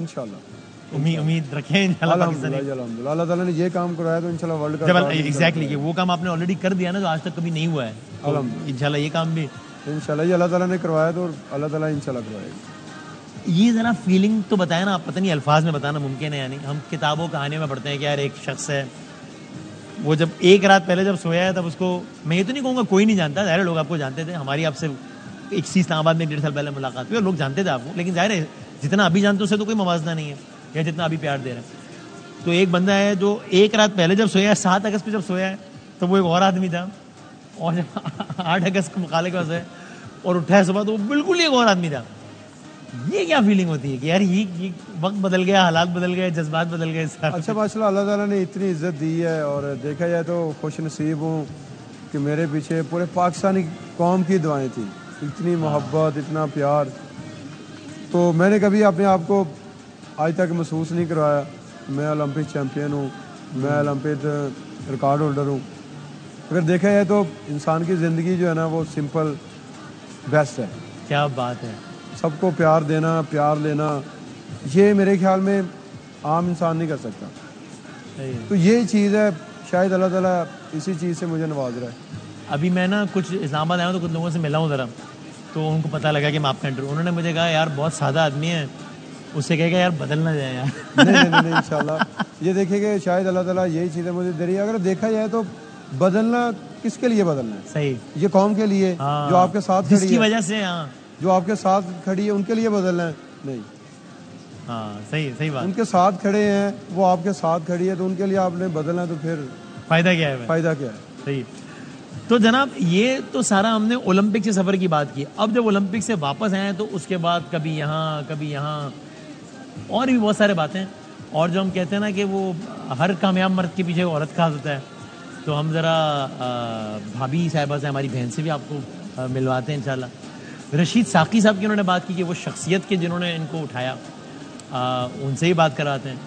इंशाल्लाह।
उम्मीद रखें इंशाल्लाह पाकिस्तानी।
अल्हम्दुलिल्लाह अल्लाह ताला ने ये काम कराया तो इंशाल्लाह वर्ल्ड
कप एग्जैक्टली कि वो काम आपने ऑलरेडी कर दिया ना, जो आज तक कभी नहीं हुआ है। इंशाल्लाह ये काम भी
इंशाल्लाह ये अल्लाह ताला ने करवाया तो अल्लाह ताला इंशाल्लाह करवाएगा।
ये ज़रा फीलिंग तो बताया ना, आप पता नहीं अल्फाज में बताना मुमकिन है या नहीं। हम किताबों कहानियों में पढ़ते हैं कि यार एक शख्स है, वो जब एक रात पहले जब सोया है तब उसको, मैं ये तो नहीं कहूँगा कोई नहीं जानता, ज़ाहिर लोग आपको जानते थे, हमारी आपसे एक इस्लामाबाद में 1.5 साल पहले मुलाकात हुई और लोग जानते थे आपको, लेकिन ज़ाहिर है जितना अभी जानते उससे तो कोई मवाजना नहीं है या जितना अभी प्यार दे रहे हैं। तो एक बंदा है जो एक रात पहले जब सोया है, 7 अगस्त को जब सोया है, तो वो एक और आदमी था, और जब 8 अगस्त को मुकाले के पास है और उठा है सुबह तो वो बिल्कुल ही एक और आदमी था। ये क्या फीलिंग होती है कि यार ये वक्त बदल गया, हालात बदल गए, जज्बात बदल गए।
अच्छा माशाल्लाह अल्लाह ताला ने इतनी इज्जत दी है, और देखा जाए तो खुश नसीब हूँ कि मेरे पीछे पूरे पाकिस्तानी कौम की दुआएं थी, इतनी मोहब्बत, इतना प्यार। तो मैंने कभी अपने आप को आज तक महसूस नहीं करवाया मैं ओलंपिक चैम्पियन हूँ, मैं ओलंपिक रिकॉर्ड होल्डर हूँ। अगर देखा जाए तो इंसान की ज़िंदगी जो है ना वो सिंपल बेस्ट है।
क्या बात है।
सबको प्यार देना, प्यार लेना, ये मेरे ख्याल में आम इंसान नहीं कर सकता। तो ये चीज़ है, शायद अल्लाह ताला इसी चीज़ से मुझे नवाज रहा है।
अभी मैं ना कुछ इस्लामाबाद आया हूँ तो कुछ लोगों से मिला हूँ ज़रा, तो उनको पता लगा कि मैं आपका इंटरव्यू, उन्होंने मुझे कहा यार बहुत सादा आदमी है, उससे कहेगा यार बदल ना जाए यार।
नहीं इंशाल्लाह ये देखिए शायद अल्लाह ताला यही चीज़ें मुझे दे रही है। अगर देखा जाए तो बदलना किसके लिए बदलना है?
सही,
ये कौम के लिए जो आपके साथ खड़ी है,
जिसकी वजह से
जो आपके साथ खड़ी है उनके लिए बदलना है? नहीं।
हाँ सही बात।
उनके साथ खड़े हैं, वो आपके साथ खड़ी है, तो उनके लिए आपने बदलना है, तो फिर
फायदा क्या है?
फायदा क्या है?
सही। तो जनाब ये तो सारा हमने ओलंपिक से सफ़र की बात की। अब जब ओलंपिक से वापस आए तो उसके बाद कभी यहाँ और भी बहुत सारे बातें, और जो हम कहते हैं ना कि वो हर कामयाब मर्द के पीछे औरत खास होता है, तो हम ज़रा भाभी साहिबा से, हमारी बहन से भी आपको मिलवाते हैं इंशाल्लाह। रशीद साकी साहब की उन्होंने बात की कि वो शख्सियत के जिन्होंने इनको उठाया, उनसे ही बात कराते हैं।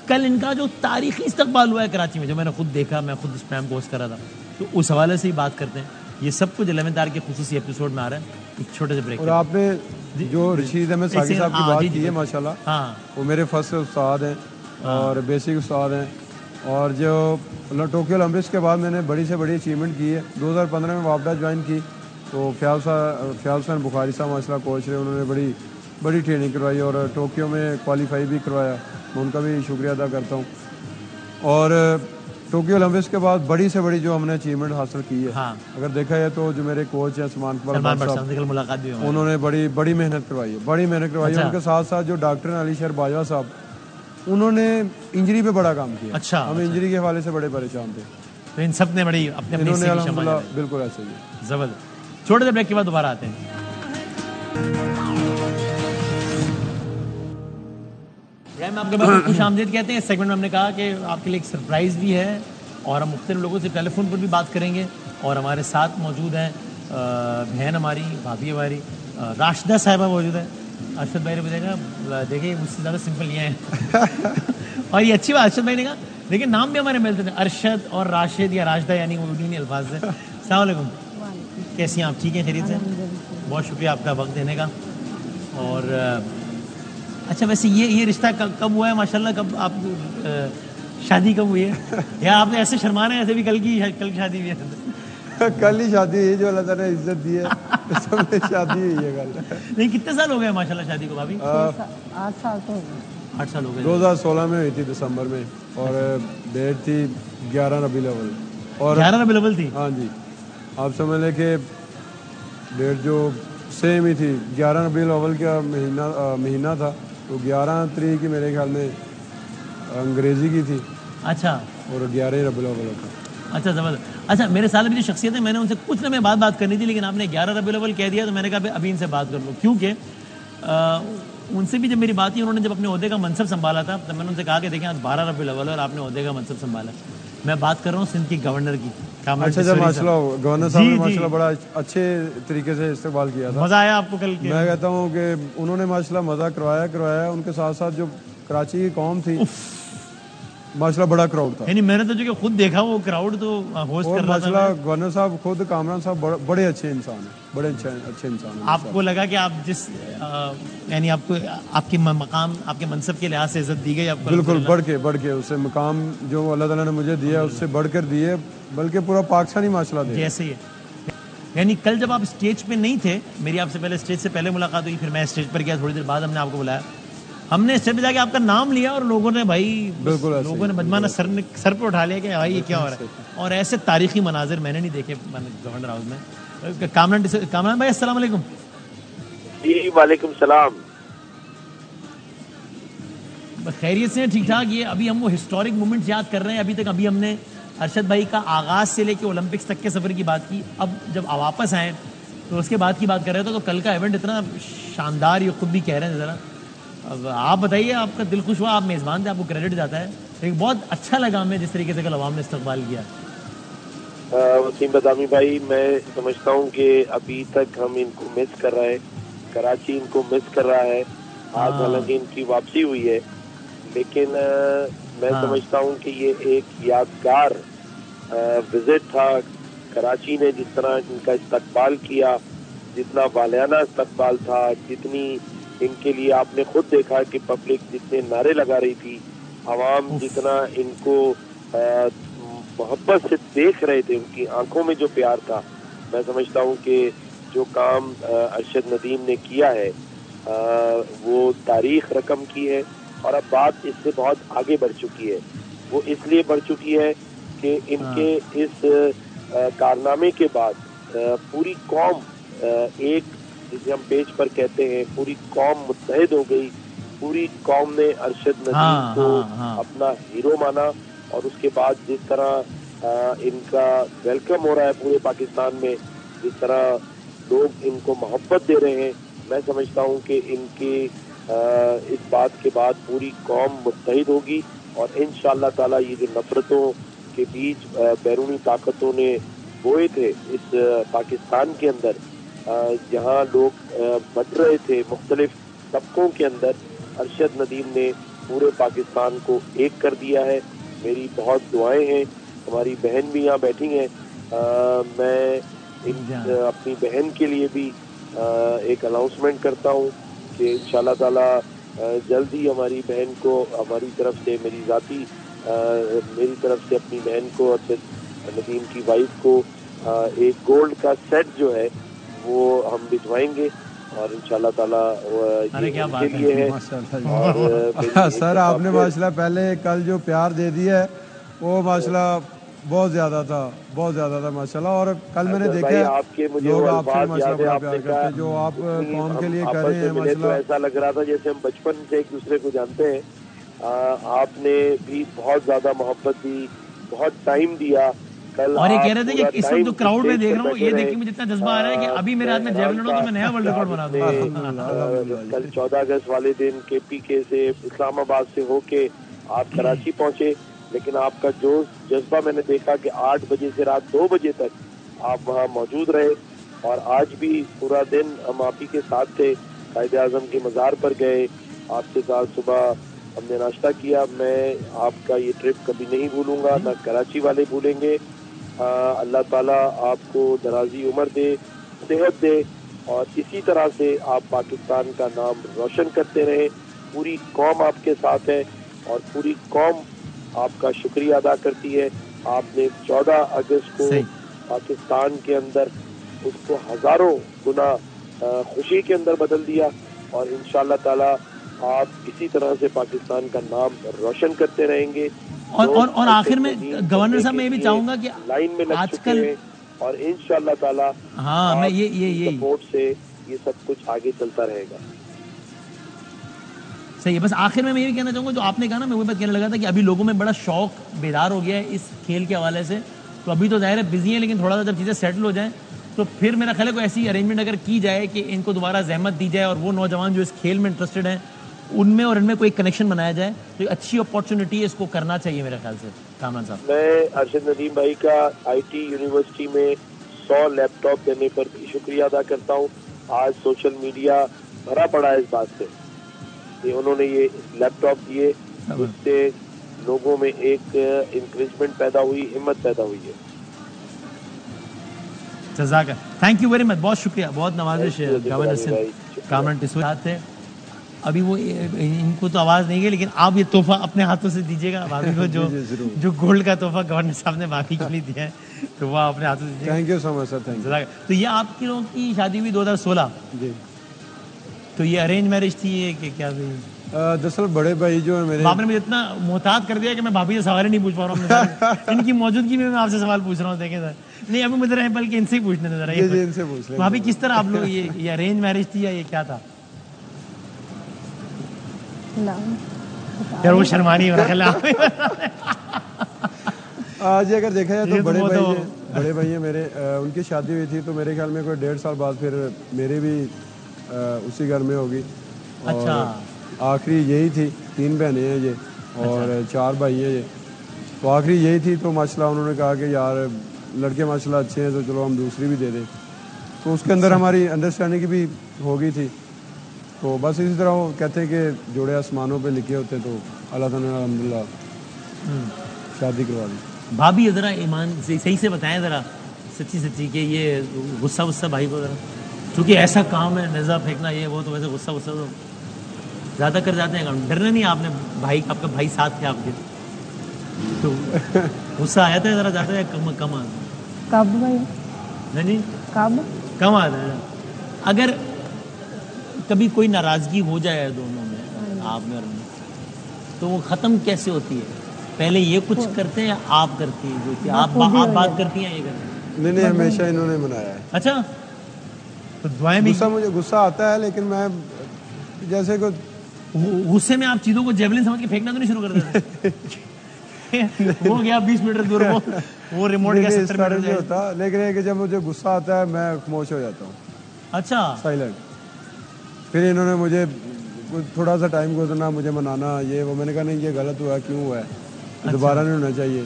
कल इनका जो तारीखी इस्तकबाल हुआ है कराची में, जो मैंने खुद देखा, मैं खुद उस टाइम पोस्ट करा था, तो उस हवाले से ही बात करते हैं। ये सब कुछ 11 तारीख के खुसूसी एपिसोड में आ रहा है। एक छोटे से ब्रेक।
और आपने जो रशीद अहमद साकी साहब की बात की है माशाल्लाह,
हाँ,
वो मेरे फर्स्ट उस्ताद हैं और बेसिक उस्ताद हैं, और जो टोक्यो ओलंपिक्स के बाद मैंने बड़ी से बड़ी अचीवमेंट की है। 2015 में वापडा ज्वाइन की, तो फ़याज़ हुसैन बुखारी साहब माशाल्लाह कोच रहे, उन्होंने बड़ी ट्रेनिंग करवाई और टोक्यो में क्वालिफाई भी करवाया, मैं उनका भी शुक्रिया अदा करता हूँ। और टोक्यो ओलंपिक्स के बाद बड़ी से बड़ी जो हमने अचीवमेंट हासिल की है,
हाँ।
अगर देखा जाए तो जो मेरे कोच हैं सलमान
साहब, मुलाकात भी हुई,
उन्होंने बड़ी मेहनत करवाई है,
अच्छा।
उनके साथ साथ जो डॉक्टर अली शर बाजवा साहब, उन्होंने इंजरी पे बड़ा काम किया।
अच्छा,
हम इंजरी के हवाले से बड़े परेशान थे,
तो इन सब ने बड़ी अपने
बिल्कुल ऐसे ही
जबरदस्त। छोटे से ब्रेक के बाद दोबारा आते हैं। हम आपके पास खुश आमदीद कहते हैं। इस सेगमेंट में हमने कहा कि आपके लिए एक सरप्राइज़ भी है, और हम मुख्तलिफ लोगों से टेलीफोन पर भी बात करेंगे, और हमारे साथ मौजूद हैं बहन हमारी, भाभी हमारी राशिदा साहिबा मौजूद है। अरशद भाई ने बताया, देखिए मुझसे ज़्यादा सिंपल ये हैं और ये अच्छी बात, अरशद भाई ने कहा देखिए नाम भी हमारे मिलते थे, अरशद और राशिद या राशिदा, यानी वो उर्दू अल्फाज से। अस्सलाम वालेकुम, कैसी हैं आप? ठीक हैं, खैरियत से? बहुत शुक्रिया आपका वक्त देने का। और अच्छा, वैसे ये रिश्ता कब हुआ है माशाल्लाह? कब आप शादी कब हुई है? या आपने ऐसे शर्मा रहे हैं, ऐसे भी कल की शादी हुई है?
कल ही शादी हुई, जो अल्लाह ताला ने इज्जत दी है सबने शादी हुई है कल।
नहीं, कितने साल हो गए माशाल्लाह शादी को भाभी?
8 साल तो हो गए।
8 साल हो गए।
2016 में हुई थी दिसंबर में, और डेट थी 11 रबीउल अव्वल। और
11 रबीउल अव्वल थी?
हाँ जी। आप समझ लें कि डेट जो सेम ही थी, 11 रबीउल अव्वल का महीना था, तो 11 तारीख की मेरे ख्याल में अंग्रेज़ी की थी।
अच्छा,
और 11 रबीउल अव्वल था।
अच्छा ज़बरदस्त। अच्छा, मेरे साथ भी जो शख्सियत है, मैंने उनसे कुछ ना मैं बात करनी थी, लेकिन आपने 11 रबीउल अव्वल कह दिया, तो मैंने कहा अभी इनसे बात कर लूँ, क्योंकि उनसे भी जब मेरी बात हुई, उन्होंने जब अपने ओहदे का मनसब संभाला था, तब मैंने उनसे कहा कि देखें आज 12 रबीउल अव्वल और आपने ओहदे का मनसब संभाला। मैं बात कर रहा हूँ सिंध की गवर्नर की।
अच्छा, जब माशाल्लाह गवर्नर साहब ने माशाल्लाह बड़ा अच्छे तरीके से इस्तेमाल किया था।
मज़ा आया आपको कल के?
मैं कहता हूँ कि उन्होंने माशाल्लाह मज़ा करवाया। उनके साथ साथ जो कराची की कौम थी, माशाल्लाह बड़ा क्राउड था।
यानी मैंने तो जो खुद देखा वो क्राउड तो होस्ट कर रहा था।
माशाल्लाह गवर्नर साहब खुद, कामरान साहब बड़े अच्छे इंसान हैं, बड़े अच्छे इंसान हैं।
आपको लगा कि आप जिस यानी आपको आपके मकाम, आपके मनसब के लिहाज से इज्जत दी गई आपको?
बिल्कुल बढ़ के उससे मकाम जो अल्लाह ताला ने मुझे दिया उससे बढ़कर दिए, बल्कि पूरा पाकिस्तान ही माशाल्लाह दिया।
जैसे ही यानी कल जब आप स्टेज पे नहीं थे, मेरी आपसे पहले स्टेज से पहले मुलाकात हुई, फिर मैं स्टेज पर गया, थोड़ी देर बाद हमने आपको बुलाया, हमने स्टेज पे जाके आपका नाम लिया और लोगों ने भाई लोगों ने बदमाना सर पे उठा लिया कि भाई ये क्या हो रहा है। और ऐसे तारीखी मनाजिर मैंने नहीं देखे गवर्नर हाउस में। कामरान भाई अस्सलाम वालेकुम।
जी वालेकुम सलाम।
खैरियत से ठीक ठाक। ये अभी हम वो हिस्टोरिक मोमेंट्स याद कर रहे हैं। अभी हमने अरशद भाई का आगाज़ से लेके ओलंपिक्स तक के सफ़र की बात की। अब जब वापस आए तो उसके बाद की बात कर रहे थे, तो कल का इवेंट इतना शानदार, ये खुद भी कह रहे हैं ज़रा। अब आप बताइए, आपका दिल खुश हुआ, आप मेज़बान थे, आपको क्रेडिट जाता है, लेकिन बहुत अच्छा लगा हमें जिस तरीके से कल अवाम ने इस्तकबाल किया।
वसीम बदामी भाई, मैं समझता हूँ कि अभी तक हम इनको मिस कर रहे हैं, कराची इनको मिस कर रहा है। आज हालांकि इनकी वापसी हुई है, लेकिन मैं समझता हूँ कि ये एक यादगार विजिट था। कराची ने जिस तरह इनका इस्तकबाल किया, जितना वालियाना इस्तकबाल था, जितनी इनके लिए आपने खुद देखा कि पब्लिक जितने नारे लगा रही थी, आवाम जितना इनको मोहब्बत से देख रहे थे, उनकी आंखों में जो प्यार था, मैं समझता हूँ कि जो काम अरशद नदीम ने किया है वो तारीख रकम की है। और अब बात इससे बहुत आगे बढ़ चुकी है। वो इसलिए बढ़ चुकी है कि इनके इस कारनामे के बाद पूरी कौम एक, जिसे हम पेज पर कहते हैं, पूरी कौम मुत्तहिद हो गई। पूरी कौम ने अरशद नदीम को अपना हीरो माना। और उसके बाद जिस तरह इनका वेलकम हो रहा है पूरे पाकिस्तान में, जिस तरह लोग इनको मोहब्बत दे रहे हैं, मैं समझता हूँ कि इनके इस बात के बाद पूरी कौम मुत्तहिद होगी। और इंशाअल्लाह ताला ये जो नफरतों के बीज बैरूनी ताकतों ने बोए थे इस पाकिस्तान के अंदर, जहाँ लोग बढ़ रहे थे मुख्तलिफ तबकों के अंदर, अरशद नदीम ने पूरे पाकिस्तान को एक कर दिया है। मेरी बहुत दुआएं हैं। हमारी बहन भी यहाँ बैठी हैं। मैं अपनी बहन के लिए भी एक अनाउंसमेंट करता हूँ कि इंशाअल्लाह ताला जल्द ही हमारी बहन को हमारी तरफ से, मेरी तरफ से अपनी बहन को, अरशद नदीम की वाइफ को एक गोल्ड का सेट जो है वो हम भिजवाएंगे। और इंशाअल्लाह ताला ये उनके लिए है। और
सर आपने माशाल्लाह पहले कल जो प्यार दे दिया है वो माशाल्लाह बहुत ज्यादा था माशाल्लाह। और कल मैंने देखा
आपके मुझे
लोग आपसे माशाल्लाह बड़ा प्यार करते हैं, जो आप कौम के लिए कर रहे हैं माशाल्लाह।
तो ऐसा लग रहा था जैसे हम बचपन से एक दूसरे को जानते हैं। आपने भी बहुत ज्यादा मोहब्बत दी, बहुत टाइम दिया। कल
और ये कह रहे थे कि इस वक्त जो क्राउड में देख रहा हूँ, ये देख के मुझे इतना जज्बा आ रहा है कि अभी मेरे हाथ में जेवलिन हो तो मैं नया वर्ल्ड रिकॉर्ड बना दूंगा।
कल 14 अगस्त वाले दिन KPK से, इस्लामाबाद से होके आप कराची पहुंचे, लेकिन आपका जोश जज्बा मैंने देखा कि 8 बजे से रात 2 बजे तक आप वहाँ मौजूद रहे। और आज भी पूरा दिन हम आप ही के साथ थे। कायदे आज़म के मज़ार पर गए, आपके साथ सुबह हमने नाश्ता किया। मैं आपका ये ट्रिप कभी नहीं भूलूंगा, ना कराची वाले भूलेंगे। अल्लाह ताला आपको दराजी उम्र दे, सेहत दे, और इसी तरह से आप पाकिस्तान का नाम रोशन करते रहें। पूरी कौम आपके साथ है और पूरी कौम आपका शुक्रिया अदा करती है। आपने 14 अगस्त को पाकिस्तान के अंदर उसको हजारों गुना खुशी के अंदर बदल दिया। और इंशाअल्लाह ताला आप इसी तरह से पाकिस्तान का नाम रोशन करते रहेंगे।
और आखिर में गवर्नर साहब, मैं ये भी चाहूंगा कि
लाइन में लग चुके हैं और इंशाअल्लाह ताला
हाँ मैं ये
सपोर्ट से ये सब कुछ आगे चलता रहेगा।
सही है। बस आखिर में मैं ये कहना चाहूँगा, जो आपने कहा ना, मैं वही बात कहने लगा था कि अभी लोगों में बड़ा शौक बेदार हो गया है इस खेल के हवाले से। तो अभी तो जाहिर है बिजी है, लेकिन थोड़ा सा जब चीज़ें सेटल हो जाएं तो फिर मेरा ख्याल है कोई ऐसी अरेंजमेंट अगर की जाए कि इनको दोबारा जहमत दी जाए और वो नौजवान जो इस खेल में इंटरेस्टेड हैं उनमें और इनमें कोई कनेक्शन बनाया जाए, तो एक अच्छी अपॉर्चुनिटी है, इसको करना चाहिए मेरे ख्याल से। कामरान साहब,
मैं अरशद नदीम भाई का आईटी यूनिवर्सिटी में 100 लैपटॉप देने पर भी शुक्रिया अदा करता हूँ। आज सोशल मीडिया भरा पड़ा है इस बात से कि उन्होंने ये लैपटॉप दिए, उससे लोगों में एक इंकरेजमेंट पैदा हुई, हिम्मत पैदा हुई है।
जज़ाक, थैंक यू वेरी मच, बहुत शुक्रिया, बहुत नवाजिश है। कामरान टिस्सू साथ है अभी, वो इनको तो आवाज़ नहीं गई, लेकिन आप ये तोहफा अपने हाथों से दीजिएगा भाभी को, जो गोल्ड का तोहफा गवर्नर साहब ने भाभी के लिए दिया है, तो वो अपने हाथों से दीजिएगा।
Thank you so much sir, thank you.
तो ये आपकी लोगों की शादी हुई 2016
जी।
तो ये अरेंज मैरिज थी ये कि क्या थी?
दरअसल बड़े भाई जो है मेरे,
आपने मुझे इतना मोहतात कर दिया कि मैं भाभी से सवाल ही नहीं पूछ पा रहा हूँ। इनकी मौजूदगी में मैं आपसे सवाल पूछ रहा हूँ, देखें सर। नहीं अभी मुझे रहे, बल्कि इनसे ही पूछने दे जरा।
जी इनसे पूछ लें
भाभी किस तरह आप लोग ये अरेंज मैरिज थी या ये क्या था? यार वो शर्मानी हो रहा है।
आज अगर देखा जाए तो बड़े भाई हैं मेरे, उनकी शादी हुई थी तो मेरे ख्याल में कोई 1.5 साल बाद फिर मेरे भी उसी घर में होगी।
अच्छा,
आखिरी यही थी, 3 बहनें हैं ये और 4 भाई हैं ये, तो आखिरी यही थी। तो माशाल्लाह उन्होंने कहा कि यार लड़के माशाल्लाह अच्छे हैं तो चलो हम दूसरी भी दे दें, तो उसके अंदर हमारी अंडरस्टैंडिंग की भी हो गई थी। तो बस इसी तरह वो कहते हैं कि जोड़े आसमानों पे लिखे होते, तो अल्लाह ताला ने अल्हम्दुलिल्लाह शादी करवा दी। भाभी
ज़रा ईमान सही से बताएं ज़रा, सच्ची कि ये गुस्सा वुस्सा भाई को ज़रा, क्योंकि ऐसा काम है नेज़ा फेंकना ये वो, तो वैसे गुस्सा वुस्सा तो ज़्यादा कर जाते हैं। डरना नहीं आपने, भाई आपका भाई साथ थे आपके, तो गुस्सा आया था ज़रा ज़्यादा या कम आता?
कब भाई?
नहीं कम आता है। अगर कभी कोई नाराज़गी हो जाए दोनों में, आप में और में, तो वो ख़त्म कैसे होती है? पहले ये कुछ करते हैं या आप करती हैं? जो कि आप बात करती हैं ये करते हैं?
नहीं हमेशा इन्होंने मनाया है।
अच्छा, तो दुआएं भी।
मुझे गुस्सा आता है, लेकिन मैं जैसे को
गुस्से में आप चीज़ों को जेवलिन समझ के फेंकना तो नहीं शुरू कर देते? वो गया 20 मीटर दूर, वो रिमोट का 70 मीटर
नहीं होता, लेकिन है कि जब मुझे गुस्सा आता है मैं खामोश हो जाता हूँ।
अच्छा,
साइलेंट। फिर इन्होंने मुझे थोड़ा सा टाइम गुजरना, मुझे मनाना, ये वो, मैंने कहा नहीं ये गलत हुआ, क्यों हुआ है, दोबारा नहीं होना चाहिए।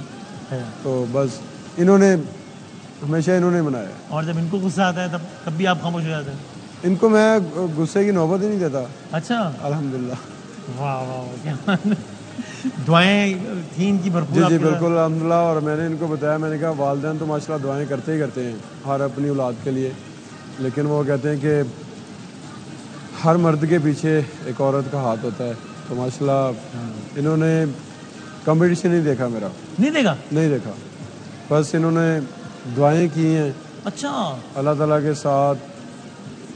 तो बस हमेशा इन्होंने मनाया।
और जब इनको गुस्सा आता है तब भी आप खामोश हो जाते हैं?
इनको मैं गुस्से की नौबत ही नहीं देता।
अच्छा,
अल्हम्दुलिल्लाह।
वाह क्या दुआएं थी इनकी भरपूर?
जी बिल्कुल अल्हम्दुलिल्लाह। और मैंने इनको बताया, मैंने कहा वालिदैन तो माशाल्लाह दुआएं करते ही करते हैं हर अपनी औलाद के लिए, लेकिन वो कहते हैं कि हर मर्द के पीछे एक औरत का हाथ होता है। तो माशाल्लाह इन्होंने कंपटीशन नहीं देखा मेरा, नहीं देखा, बस इन्होंने दुआएं की हैं।
अच्छा,
अल्लाह ताला के साथ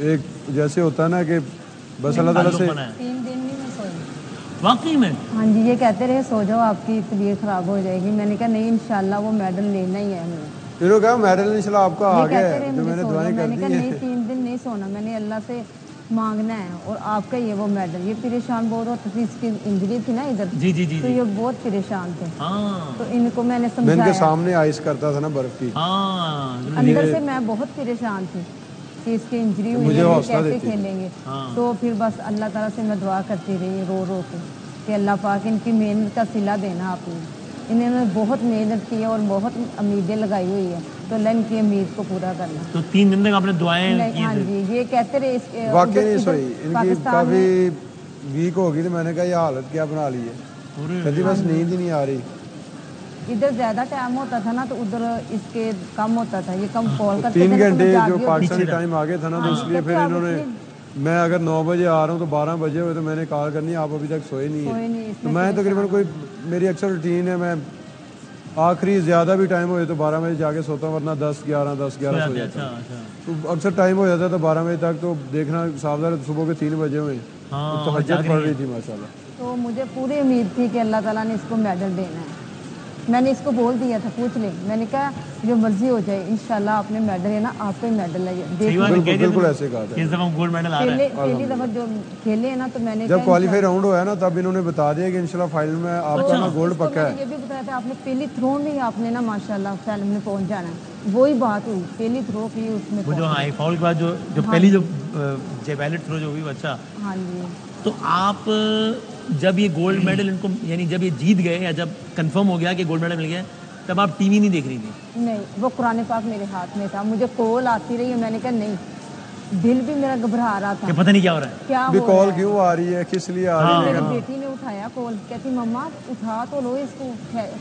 एक जैसे होता है ना कि बस अल्लाह ताला से
3 दिन नहीं मैं सोई।
वाकई में?
हाँ जी, ये कहते रहे सो जाओ आपकी तबीयत खराब हो जाएगी। मैंने कहा नहीं, इंशाल्लाह वो मेडल लेना ही है हमें।
इन्होंने कहा मेडल इंशाल्लाह आपका आ गया है, जो मैंने दुआएं कर दी हैं।
मैंने कहा नहीं, 3 दिन नहीं सोना, मैंने अल्लाह से मांगना है और आपका ये वो मेडल। ये परेशान बहुत होती थी, इसकी इंजरी थी ना इधर,
जी
तो ये बहुत परेशान थे।
हाँ,
तो इनको मैंने समझाया,
मैं इनके सामने आइस करता था ना बर्फ की।
हाँ,
अंदर से मैं बहुत परेशान थी कि इसकी इंजरी हुई है, कैसे खेलेंगे। तो फिर बस अल्लाह ताला से मैं दुआ करती रही रो के कि अल्लाह पाक इनकी मेहनत का सिला देना आपने। इन्होंने बहुत मेहनत की है और बहुत उम्मीदें लगाई हुई है, तो अल्लाह इनकी उम्मीद को पूरा करना।
तो 3 दिन तक आपने दुआएं की?
हाँ जी, ये कहते रहे।
वाकई नहीं सोई, इनकी काफी वीक हो गई थी। मैंने कहा ये हालत क्या बना ली है, कभी बस नींद ही नहीं आ रही।
इधर ज्यादा टाइम होता था ना, तो उधर इसके कम होता था, ये कम कॉल करते
3 घंटे जो पाकिस्तानी टाइम आगे था ना, तो इसलिए फिर इन्होंने, मैं अगर 9 बजे आ रहा हूँ तो 12 बजे हुए तो मैंने कॉल करनी, आप अभी तक सोए नहीं है। तो मैं तकरीबन कोई, मेरी अक्सर रूटीन है, मैं आखिरी ज़्यादा भी टाइम हो तो 12 बजे जाके सोता हूँ, वरना 10-11 सो जाता हूँ। तो अक्सर टाइम हो जाता था 12 बजे तक, तो देखना सावधान, सुबह के 3 बजे हुए तो हजत पड़ रही थी माशाल्लाह।
तो मुझे पूरी उम्मीद थी कि अल्लाह ताला ने इसको मेडल देना है, मैंने इसको बोल दिया था, पूछ ले, मैंने कहा जो मर्जी हो जाए इंशाल्लाह आपने मेडल है ना, आपका ही मेडल है।
बिल्कुल ऐसे कहा था।
इस दफा गोल्ड मेडल आ रहा है।
पहली दफा जो खेले है ना, तो मैंने
जब क्वालीफाई राउंड हुआ ना तब इन्होंने बता दिया कि इंशाल्लाह फाइनल में आपका ना गोल्ड पक्का है।
ये भी बताया था आपने पहली थ्रो में ही आपने ना माशाल्लाह फाइनल में पहुंच जाना है। वही बात हुई, पहली थ्रो की उसमें
वो जो हाई फाउल के बाद जो पहली जो बैलेट थ्रो जो हुई, अच्छा।
हाँ जी।
तो आप जब ये गोल्ड मेडल इनको, यानी जब ये जीत गए या जब कंफर्म हो गया कि गोल्ड मेडल मिल गया, तब आप टीवी नहीं देख रही थी?
नहीं, वो कुरान पाक मेरे हाथ में था, मुझे कॉल आती रही है, मैंने कहा नहीं, दिल भी मेरा घबरा रहा था
कि पता नहीं क्या हो रहा है,
क्या
भी कॉल क्यों आ रही है, किस लिए आ रही है।
मेरी बेटी ने उठाया कॉल, कहती मम्मा उठा तो लो इसको,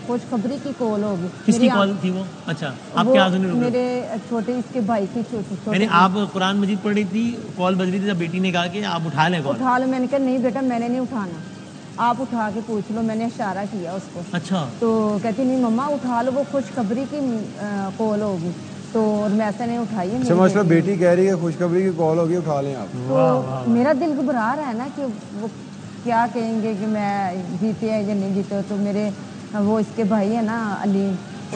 खुशखबरी की कॉल होगी।
किसकी कॉल थी वो? अच्छा, आप क्या सुन रहे?
मेरे छोटे इसके भाई की छोटे।
यानी आप कुरान मजीद पढ़ रही थी, कॉल बज रही थी, जब बेटी ने कहा कि आप उठा लें कॉल।
उठा लो, मैंने कहा नहीं बेटा मैंने नहीं उठाना, आप उठा के पूछ लो, मैंने इशारा किया उसको।
अच्छा।
तो कहती नहीं मम्मा उठा लो, वो खुशखबरी की कॉल होगी, तो वैसे नहीं उठाई है।
मतलब बेटी कह रही है खुशखबरी की कॉल होगी, उठा लें आप।
तो मेरा दिल घबरा रहा है ना कि वो क्या कहेंगे कि मैं जीते है या नहीं जीते। तो मेरे वो इसके भाई है ना अली,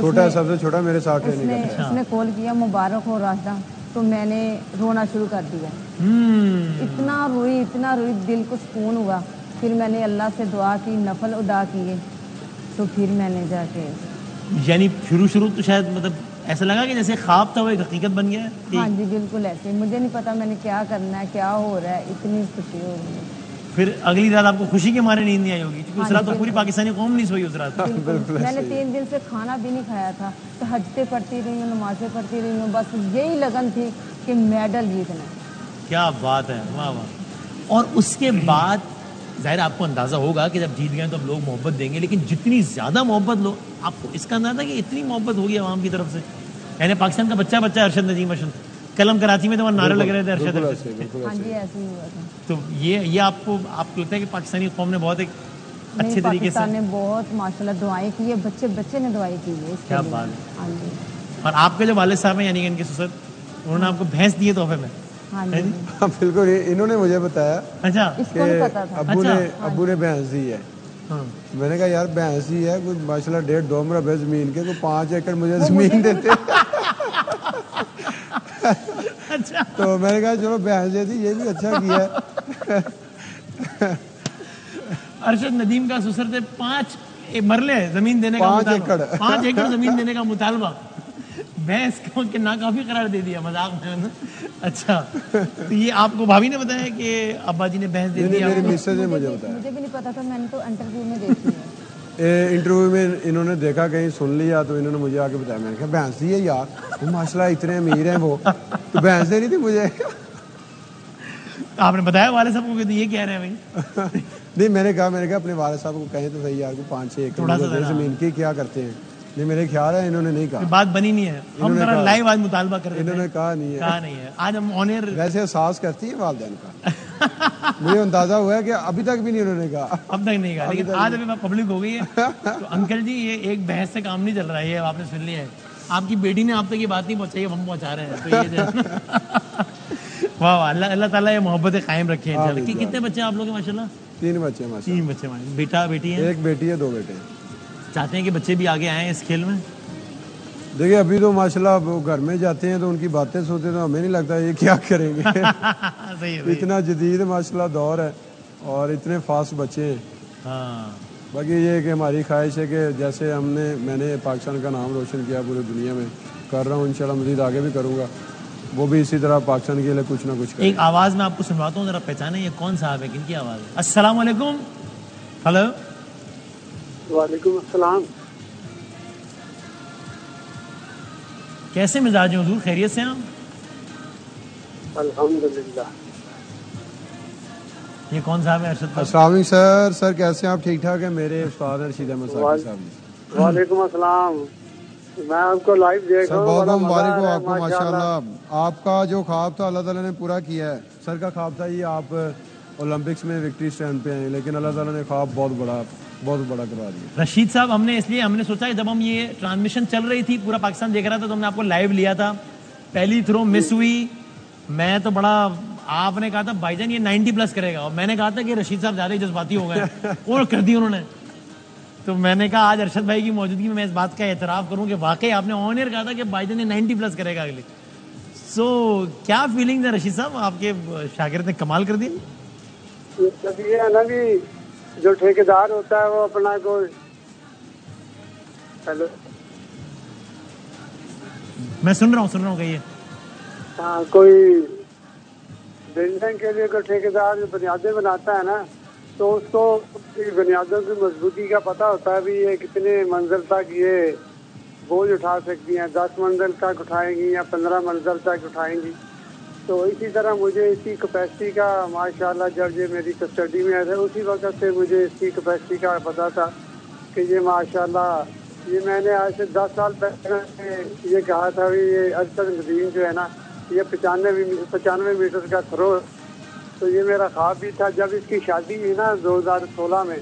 छोटा है, सबसे छोटा मेरे साथ ट्रेनिंग करता है।
उसने कॉल किया मुबारक हो रास्ता, तो मैंने रोना शुरू कर दिया। इतना रोई दिल को सुकून हुआ। फिर मैंने अल्लाह से दुआ की, नफल अदा किए, तो फिर मैंने जाके,
यानी शुरू तो शायद मतलब ऐसा लगा कि जैसे ख्वाब था वो एक हकीकत बन गया है।
हाँ जी बिल्कुल ऐसे, मुझे नहीं पता मैंने क्या करना है, क्या हो रहा है, इतनी खुशी हो रही है।
फिर अगली रात आपको खुशी के मारे नींद नहीं आई होगी, क्योंकि उस रात तो पूरी पाकिस्तानी कौम नहीं सोई उस रात।
मैंने 3 दिन से खाना भी नहीं खाया था, तो हजते पढ़ती रही हूँ, नमाजें पढ़ती रही हूँ, बस यही लगन थी कि मेडल जीतना।
क्या बात है, वाह वाह। और उसके बाद जाहिर आपको अंदाज़ा होगा कि जब जीत गए तो अब लोग मोहब्बत देंगे, लेकिन जितनी ज़्यादा मोहब्बत लो, आपको इसका अंदाज़ा कि इतनी मोहब्बत होगी आवाम की तरफ से। यानी पाकिस्तान का बच्चा अरशद नदीम कलम कराची में तो वहाँ नारे लग रहे थे अरशद।
हाँ जी ऐसे ही हुआ था।
तो ये आपको लगता है कि पाकिस्तानी कौम ने बहुत एक अच्छे तरीके से,
ने बहुत माशाल्लाह दुआएं की है, बच्चे ने दुआएं की है।
क्या बात है।
हाँ जी।
और आपके जो वालिद साहब हैं यानी कि इनके ससुर, उन्होंने आपको भैंस दी है तोहफे में?
हाँ जी
बिल्कुल, इन्होंने मुझे बताया।
अच्छा,
इसको नहीं पता था।
अब्बू ने भैंस दी है। मैंने कहा यार भैंस ही है, कुछ माशाल्लाह 1.5-2 मरबे जमीन के, कोई 5 एकड़ मुझे जमीन देते।
अच्छा।
तो मैंने कहा चलो भैंस दे दी, ये भी अच्छा किया।
अरशद नदीम का ससुर थे 5 मरले जमीन देने का 5 एकड़ जमीन देने का मुतालबा, भैंस को के नाकाफी करार दे दिया, मजाक में। अच्छा, तो ये आपको भाभी ने बताया कि अब्बा जी ने भैंस दे दी?
मेरी मिसेज ने मुझे बताया।
मुझे भी नहीं पता था, मैंने तो इंटरव्यू में देखी है।
इंटरव्यू में इन्होंने देखा, कहीं सुन लिया, तो इन्होंने मुझे आके बताया। मैंने कहा भैंस दी है यार, वो माशाल्लाह इतने अमीर हैं वो, तो भैंस दे रही थी मुझे।
आपने बताया वाले साहब को? ये कह रहे हैं भाई।
नहीं, मैंने कहा अपने वाले साहब को कहें तो सही यार, 5-6 एकड़ जमीन की क्या करते हैं। नहीं, मेरे ख्याल है इन्होंने नहीं कहा,
बात बनी नहीं है। हम जरा लाइव आज मुतालबा कर रहे हैं,
इन्होंने कहा नहीं है।
आज हम ऑन एयर।
वैसे एहसास करती है वालिदैन का। मुझे अंदाजा हुआ है कि अभी तक भी नहीं उन्होंने कहा।
अब तक नहीं कहा, लेकिन आज अभी पब्लिक हो गई है। तो अंकल जी, ये एक बहस से काम नहीं चल रहा है, ये आपने सुन लिया है। आपकी बेटी ने आप तक ये बात नहीं पहुंचाई, हम पहुंचा रहे हैं। तो ये वाह वाह, अल्लाह ताला ये मोहब्बतें कायम रखे हैं। कितने बच्चे आप लोग? माशाल्लाह
3 बच्चे।
3 बच्चे। बेटा बेटी है?
एक बेटी है, 2 बेटे हैं।
चाहते हैं कि बच्चे भी आगे आए इस खेल में?
देखिए अभी तो माशाल्लाह वो घर में जाते हैं तो उनकी बातें सुनते तो हमें नहीं लगता ये क्या करेंगे।
सही है।
इतना जदीद माशाल्लाह दौर है और इतने फास्ट बच्चे हैं।
हाँ।
बाकी ये है कि हमारी ख्वाहिश है कि जैसे मैंने पाकिस्तान का नाम रोशन किया पूरी दुनिया में, कर रहा हूँ, इंशाल्लाह मज़ीद आगे भी करूँगा, वो भी इसी तरह पाकिस्तान के लिए कुछ ना कुछ करें।
एक आवाज़ मैं आपको सुनवाता हूँ, जरा पहचाने ये कौन साहब है, किनकी आवाज़ है? अस्सलाम वालेकुम। हेलो।
वालेकुम अस्सलाम।
कैसे मिजाज हैं हुजूर, खैरियत से आप?
अल्हम्दुलिल्लाह।
ये कौन साहब है? अरशद
अस्सलाम वालेकुम सर, कैसे हैं आप? ठीक ठाक है। मेरे उस्ताद रशीद अहमद साहब।
वालेकुम अस्सलाम। मैं आपको लाइव देख रहा हूं।
बहुत बहुत मुबारक हो आपको, माशाल्लाह। आपका जो ख्वाब था अल्लाह ताला ने पूरा किया है। सर का ख्वाब था ये आप ओलंपिक्स में विक्ट्री स्टैंड पे आए, लेकिन अल्लाह ताला ने ख्वाब बहुत बड़ा करवा दिया।
रशीद साहब, हमने सोचा कि जब हम ये ट्रांसमिशन चल रही थी, पूरा पाकिस्तान देख रहा था, तो हमने आपको लाइव लिया था। पहली थ्रो मिस हुई, मैं तो बड़ा, आपने कहा था भाईजान ये 90 प्लस करेगा, और मैंने कहा था कि रशीद साहब ज्यादा जज्बाती हो गए और कर दी उन्होंने। तो मैंने कहा आज अरशद भाई की मौजूदगी में मैं इस बात का एतराफ़ करूं कि वाकई आपने ऑन एयर कहा था कि बाइडेन ने 90+ करेगा अगले। सो क्या फीलिंग है रशीद साहब, आपके शागिर्द ने कमाल कर दिया?
ये है ना कि जो ठेकेदार होता है वो अपना को हेलो
मैं सुन रहा हूँ कहिए।
हाँ, कोई बिल्डिंग के लिए कोई ठेकेदार जो बुनियादें बनाता है ना, तो उसको बुनियादों की मजबूती का पता होता है भी ये कितने मंजिल तक ये बोझ उठा सकती हैं, 10 मंजिल तक उठाएंगी या 15 मंजिल तक उठाएंगी। तो इसी तरह मुझे इसकी कैपेसिटी का माशाल्लाह जब ये मेरी कस्टडी में आया था उसी वक्त से मुझे इसकी कैपेसिटी का पता था कि ये माशाल्लाह ये मैंने आज से 10 साल पहले ये कहा था भी ये अरशद नदीम जो है ना ये 95 मीटर का थ्रो। तो ये मेरा ख्वाब भी था। जब इसकी शादी हुई ना 2016 में,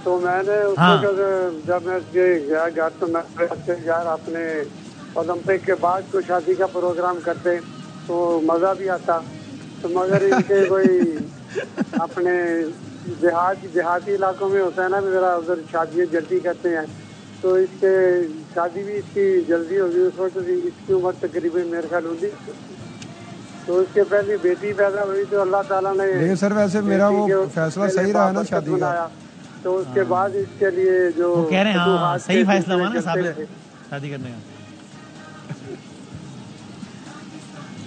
तो मैंने उसको जब मैं गया घर तो मैं यार अपने ओलंपिक के बाद कोई शादी का प्रोग्राम करते तो मज़ा भी आता। तो मगर इनके कोई अपने देहाती इलाकों में होता है ना मेरा उधर शादियाँ जल्दी करते हैं, तो इसके शादी भी इसकी जल्दी होगी। उस वक्त इसकी उम्र तकरीबन मेरे ख्याल होगी। तो उसके पहले बेटी पैदा हुई तो अल्लाह ताला ने,
लेकिन सर वैसे मेरा वो फैसला सही रहा ना शादी का।
तो उसके बाद इसके लिए जो
वो कह रहे हैं हाँ, सही फैसला हुआ ना शादी करने का।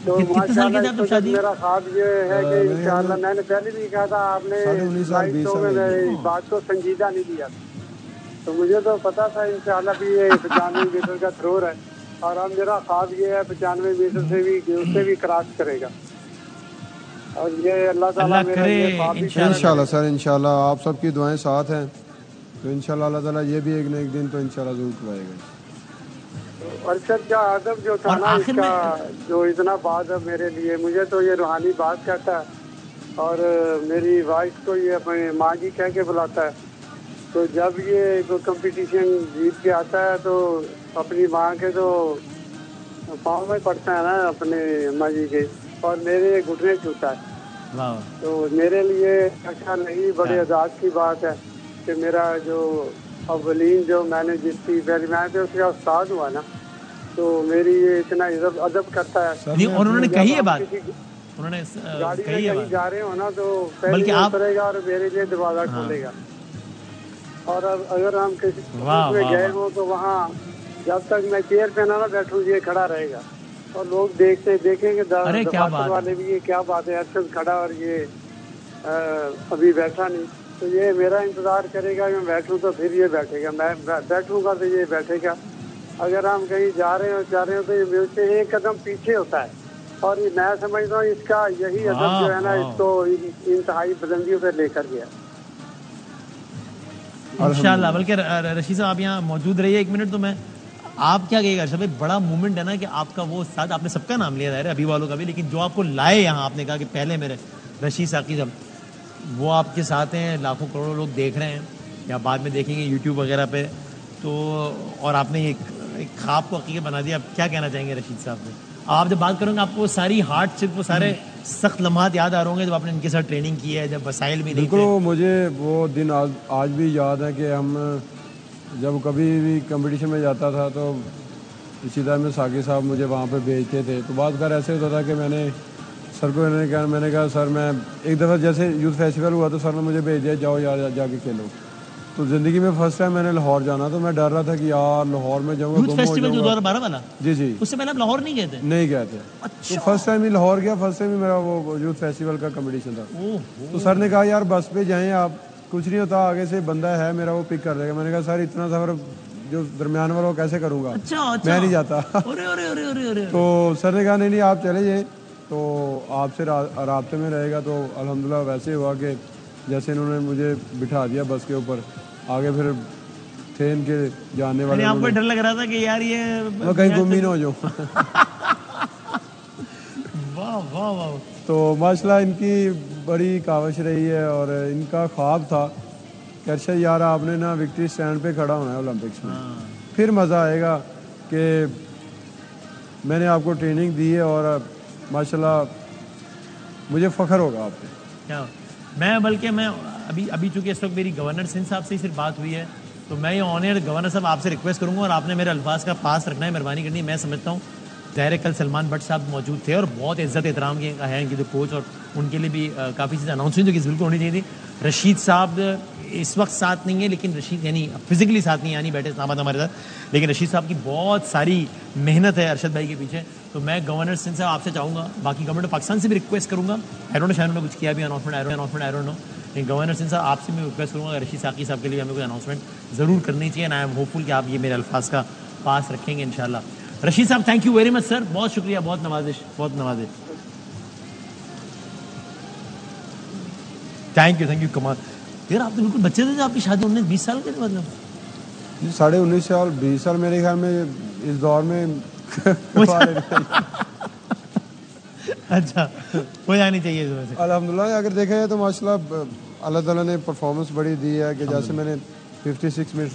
तो
कितने साल के थे आप शादी?
मेरा ख्वाब ये है कि इंशाल्लाह, मैंने पहले भी कहा था, आपने बात को संजीदा नहीं लिया। तो मुझे तो पता था इंशाल्लाह भी ये 95 मीटर का थ्रोर है और अब मेरा ख्वाब ये है 95 मीटर से भी उससे भी क्रॉस करेगा। और ये अल्लाह ताला
करे
इंशाल्लाह सर, इंशाल्लाह आप सबकी दुआएं साथ हैं तो इंशाल्लाह अल्लाह ताला ये भी एक न एक दिन तो इंशाल्लाह जरूर करवाएगा।
अरशद का अदब जो था ना इसका, जो इतना बात है मेरे लिए, मुझे तो ये रूहानी बात कहता है और मेरी वाइफ को ये अपनी माँ जी कह के बुलाता है। तो जब ये कोई कंपटीशन जीत के आता है तो अपनी माँ के तो पाँव में पड़ता है ना अपने अम्मा जी के, और मेरे घुटने छूता है। तो मेरे लिए अच्छा नहीं, बड़े आजाद की बात है कि मेरा जो अव्वलीन जो मैंने जिसकी पहले मैं तो उसका उस्ताद हुआ ना, तो मेरी ये इतना अदब करता है।
और उन्होंने कही है बात, उन्होंने
गाड़ी में कहीं जा रहे हो ना तो
बल्कि आप
करेगा और मेरे लिए दरवाजा खोलेगा। और अगर हम किसी में गए हो तो वहाँ जब तक मैं चेयर पे ना बैठूं ये खड़ा रहेगा और लोग देखेंगे दरबार वाले भी ये क्या बात है अरशद खड़ा और ये अभी बैठा नहीं। तो ये मेरा इंतजार करेगा मैं बैठूं तो फिर ये बैठेगा, मैं बैठूंगा तो ये बैठेगा। अगर हम कहीं जा रहे हो तो ये मेरे से एक कदम पीछे होता है। और ये मैं समझता हूँ इसका यही अदब जो है ना इसको इंतहाई बुलंदियों पर लेकर गया
इंशाल्लाह। बल्कि रशीद साहब आप यहाँ मौजूद रहिए 1 मिनट। तो मैं आप क्या कहिएगा अरशद भाई, बड़ा मूवमेंट है ना कि आपका वो साथ, आपने सबका नाम लिया है अभी वालों का भी, लेकिन जो आपको लाए यहाँ, आपने कहा कि पहले मेरे रशीद साकी साहब वो आपके साथ हैं, लाखों करोड़ों लोग देख रहे हैं या बाद में देखेंगे यूट्यूब वगैरह पे, तो और आपने एक ख्वाब को हकीकत बना दिया। आप क्या कहना चाहेंगे रशीद साहब से? आप जब बात करोगे आपको सारी हार्ड सिर्फ वो सारे सख्त लम्हात याद आ रहे होंगे जब आपने इनके साथ ट्रेनिंग की है, जब वसाइल भी नहीं थे।
मुझे वो दिन आज भी याद है कि हम जब कभी भी कंपटीशन में जाता था तो इसी तरह में साकी साहब मुझे वहाँ पे भेजते थे। तो बात कर ऐसे होता था कि मैंने सर को मैंने कहा सर मैं एक दफ़ा जैसे यूथ फेस्टिवल हुआ तो सर ने मुझे भेज दिया जाओ यार जाके खेलो। तो ज़िंदगी में फर्स्ट टाइम मैंने लाहौर जाना, तो मैं डर रहा था कि यार लाहौर में जाऊँगा
यूथ फेस्टिवल जो 2012 वाला।
जी जी,
उससे पहले आप लाहौर नहीं गए थे?
नहीं गए थे।
अच्छा।
तो फर्स्ट टाइम ही लाहौर गया, फर्स्ट टाइम ही मेरा वो यूथ फेस्टिवल का कंपटीशन था। तो सर ने कहा यार बस पे जाएँ आप, कुछ नहीं होता, आगे से बंदा है मेरा वो पिक कर देगा। मैंने कहा सर इतना सफर जो दरमियान वाला वो कैसे करूँगा, मैं नहीं जाता। तो सर ने कहा नहीं आप चले जाए, तो आपसे राब्ते में रहेगा। तो अल्हम्दुलिल्लाह वैसे हुआ कि जैसे इन्होंने मुझे बिठा दिया बस के ऊपर, आगे फिर थे इनके जाने वाले।
आपको डर लग रहा था कि यार ये
मैं कहीं गुम ही ना हो जाऊं।
वाह वाह वाह।
तो माशाल्लाह इनकी बड़ी काविश रही है और इनका ख्वाब था कि अरशद यार आपने ना विक्ट्री स्टैंड पे खड़ा होना है ओलंपिक्स में, फिर मज़ा आएगा कि मैंने आपको ट्रेनिंग दी है और माशाल्लाह मुझे फ़ख्र होगा आप पे।
क्या मैं अभी चूंकि इस वक्त मेरी गवर्नर सिंध साहब से ही सिर्फ बात हुई है, तो मैं ये ऑन एयर गवर्नर साहब आपसे रिक्वेस्ट करूंगा और आपने मेरे अल्फाज का पास रखना है, मेहरबानी करनी है। मैं समझता हूँ ज़ाहिर कल सलमान भट्ट साहब मौजूद थे और बहुत इज्जत एहतराम का है इनके जो कोच, और उनके लिए भी काफ़ी चीज़ें अनाउंसमेंट जो कि बिल्कुल होनी चाहिए थी। रशीद साहब इस वक्त साथ नहीं है, लेकिन रशीद यानी फिजिकली साथ नहीं यानी बैठे इस्लामाबाद हमारे साथ, लेकिन रशीद साहब की बहुत सारी मेहनत है अरशद भाई के पीछे। तो मैं गवर्नर सिंध साहब आपसे चाहूँगा, बाकी गवर्नमेंट ऑफ पाकिस्तान से भी रिक्वेस्ट करूँगा, आई डोंट नो शायद उन्होंने कुछ किया भी अनाउंसमेंट, आई डोंट नो, लेकिन गवर्नर सिंह साहब आपसे मैं रिक्वेस्ट करूँगा रशीद साकी साहब के लिए हमें कोई अनाउंसमेंट ज़रूर करनी चाहिए, एंड आई एम होपफुल कि आप ये मेरे अल्फाज का पास रखेंगे इंशाल्लाह। रशीद साहब thank you very much sir, बहुत शुक्रिया, बहुत नवाजिश, बहुत नवाजिश। थैंक यू कमाल। यार आप तो बिल्कुल बच्चे थे, आपकी शादी 19-20 साल के थे मतलब?
19.5 साल 20 साल मेरे ख्याल में इस दौर में
अच्छा, हो जानी चाहिए इस वजह से।
अल्हम्दुलिल्लाह अगर देखा जाए तो माशाल्लाह अल्लाह ताला ने परफॉर्मेंस बड़ी दी है कि जैसे मैंने 56 मिनट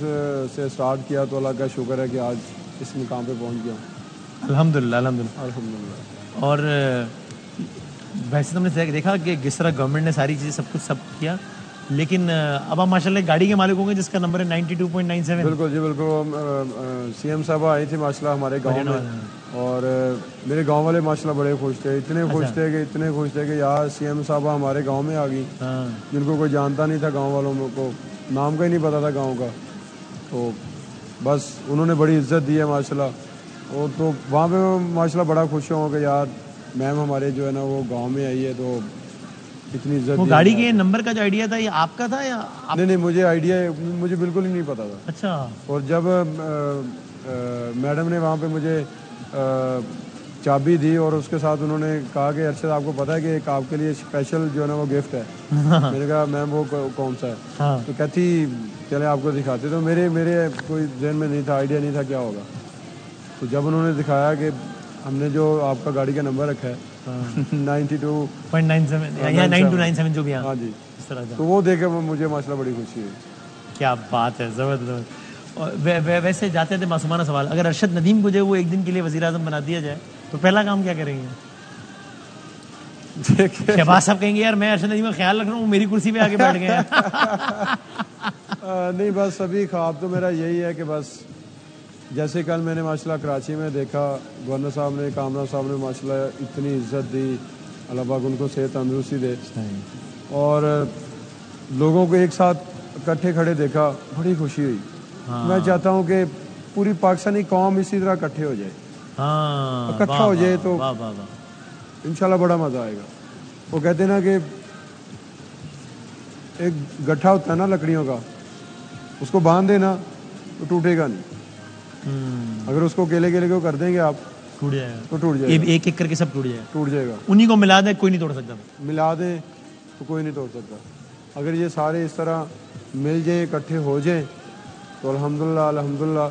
से स्टार्ट किया तो अल्लाह का शुक्र है कि आज इस मुकाम पे पहुंच गया।
अल्हम्दुलिल्लाह। और वैसे तुमने देखा कि किस तरह गवर्नमेंट ने सारी चीज़ें सब किया, लेकिन अब आप माशाल्लाह गाड़ी के मालिक होंगे जिसका नंबर है 92.97।
बिल्कुल जी बिल्कुल। CM साहब आई थी माशाल्लाह हमारे गांव में, और मेरे गांव वाले माशाल्लाह बड़े खुश थे, इतने खुश थे कि यार CM साहब हमारे गांव में आ गई, जिनको कोई जानता नहीं था, गांव वालों को नाम का ही नहीं पता था गांव का, तो बस उन्होंने बड़ी इज्जत दी है माशाल्लाह। और तो वहाँ पे माशाल्लाह बड़ा खुश हूँ कि यार मैम हमारे जो है ना वो गाँव में आई है, तो इतनी इज्जत।
वो गाड़ी के नंबर का जो आइडिया था ये आपका था या
नहीं, मुझे आइडिया मुझे बिल्कुल ही नहीं पता था।
अच्छा।
और जब मैडम ने वहाँ पे मुझे चाबी दी और उसके साथ उन्होंने कहा कि अरशद आपको पता है कि एक आपके लिए स्पेशल जो है ना वो गिफ्ट है। मैंने कहा मैम वो कौन सा है?
हाँ।
तो कहती चले आपको दिखाते। तो मेरे कोई जहन में नहीं था, आइडिया नहीं था क्या होगा। तो जब उन्होंने दिखाया कि हमने जो आपका गाड़ी का नंबर रखा है
92.97 या 9297 जो भी है,
हाँ जी,
इस तरह का,
तो वो देख के मुझे माशाल्लाह बड़ी खुशी हुई। क्या
बात है, ज़बरदस्त। और वैसे जाते थे मासूमाना सवाल, अगर अरशद नदीम को जो वो एक दिन के लिए वज़ीर आज़म बना दिया जाए तो पहला काम क्या करेंगे? शहबाज साहब कहेंगे यार मैं अरशद नदीम का ख्याल रख रहा हूँ, मेरी कुर्सी पे आके बैठ गए।
नहीं, बस अभी ख्वाब तो मेरा यही है कि बस जैसे कल मैंने माशाल्लाह कराची में देखा, गवर्नर साहब ने, कामरान साहब ने माशाल्लाह इतनी इज्जत दी, अल्लाह पाक उनको सेहत तंदुरुस्ती दे, और लोगों को एक साथ इकट्ठे खड़े देखा, बड़ी खुशी हुई। हाँ। मैं चाहता हूँ कि पूरी पाकिस्तानी कौम इसी तरह इकट्ठे हो जाए, इकट्ठा हो जाए तो इंशाल्लाह बड़ा मज़ा आएगा। वो कहते हैं ना कि एक गट्ठा होता है ना लकड़ियों का, उसको बांध देना तो टूटेगा नहीं, अगर उसको केले को कर देंगे आप
टूट जाएगा,
तो टूट जाएगा,
एक करके सब टूट जाएगा।
उन्हीं
को मिला दे कोई नहीं तोड़ सकता,
मिला दें तो कोई नहीं तोड़ सकता। अगर ये सारे इस तरह मिल जाए, इकट्ठे हो जाए, तो अल्हम्दुलिल्लाह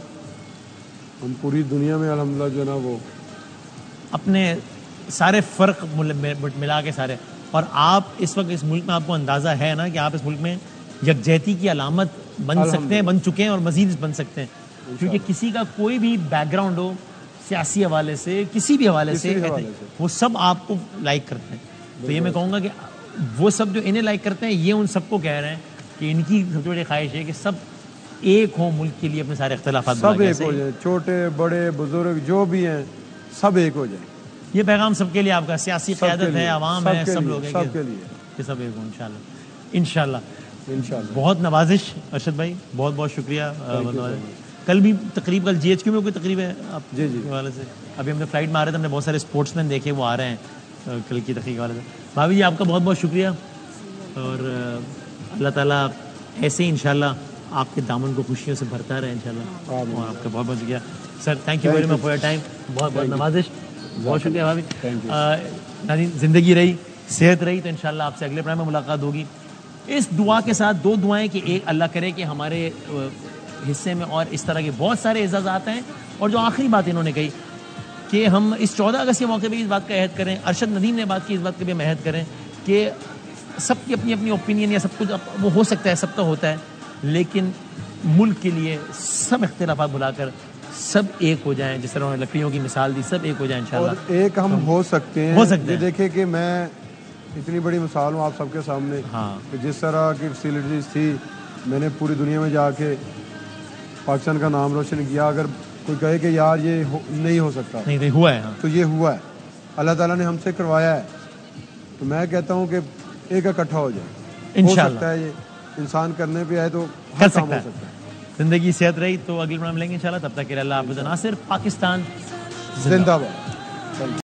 हम पूरी दुनिया में अल्हम्दुलिल्लाह जो है ना वो
अपने सारे फ़र्क मिला के सारे। और आप इस वक्त इस मुल्क में, आपको अंदाज़ा है ना कि आप इस मुल्क में यकजहती की अलामत बन सकते हैं, बन चुके हैं और मज़ीद बन सकते हैं, क्योंकि किसी का कोई भी बैकग्राउंड हो, सियासी हवाले से, किसी भी हवाले से, वो सब आपको लाइक करते हैं। तो ये मैं कहूँगा कि वो सब जो इन्हें लाइक करते हैं, ये उन सबको कह रहे हैं कि इनकी सबसे बड़ी ख्वाहिश है कि सब एक हो मुल्क के लिए, अपने सारे इख्तिलाफात
सब एक हो जाए, छोटे बड़े बुजुर्ग जो भी हैं सब एक हो जाए।
ये पैगाम सबके लिए आपका, सियासी क़यादत है, आवाम है, सब लोग हैं,
सबके लिए
कि सब एक हो इंशाल्लाह। बहुत नवाजिश अरशद भाई, बहुत बहुत शुक्रिया। कल भी तकरीब, कल GHQ में कोई तकरीब है आप
जी
वाले से? अभी हमने फ्लाइट में आ रहे थे, हमने बहुत सारे स्पोर्ट्समैन देखे, वो आ रहे हैं कल की तकरीब वाले से। भाभी जी आपका बहुत बहुत शुक्रिया, और अल्लाह ताला ऐसे ही इंशाल्लाह आपके दामन को खुशियों से भरता रहे इंशाल्लाह। और आपका बहुत बहुत शुक्रिया sir, thank you very much for your time, बहुत बहुत नवाजिश, बहुत शुक्रिया भाभी। नाज़रीन, ज़िंदगी रही, सेहत रही, तो इंशाल्लाह आपसे अगले प्रोग्राम में मुलाकात होगी। इस दुआ के साथ, दो दुआएं कि एक अल्लाह करे कि हमारे हिस्से में और इस तरह के बहुत सारे एजाज़ात हैं, और जो आखिरी बात इन्होंने कही कि हम इस 14 अगस्त के मौके पर इस बात का अहद करें, अरशद नदीम ने बात की, इस बात का भी हम अहद करें कि सबकी अपनी अपनी ओपिनियन या सब कुछ वो हो सकता है, सबका होता है, लेकिन मुल्क के लिए सब इख्तिलाफात बुलाकर सब एक हो जाएं, जिस तरह उन्होंने लकड़ियों की मिसाल दी, सब एक हो जाए इंशाल्लाह।
और एक हम हो सकते हैं, ये देखें कि मैं इतनी बड़ी मिसाल हूँ आप सबके सामने कि जिस तरह की फैसिलिटीज़ थी, मैंने पूरी दुनिया में जाके पाकिस्तान का नाम रोशन किया। अगर कोई कहे कि यार ये नहीं हो सकता,
नहीं हुआ है,
तो ये हुआ है, अल्लाह ताला ने हमसे करवाया है। तो मैं कहता हूँ कि एक इकट्ठा हो जाए, इंशाल्लाह हो सकता है, ये इंसान करने पे आए तो हर काम हो सकता है।
जिंदगी सेहत रही तो अगले प्रोग्राम मिलेंगे इंशाल्लाह। तब तक के लिए अल्लाह हाफ़िज़। नासिर, पाकिस्तान
जिंदाबाद।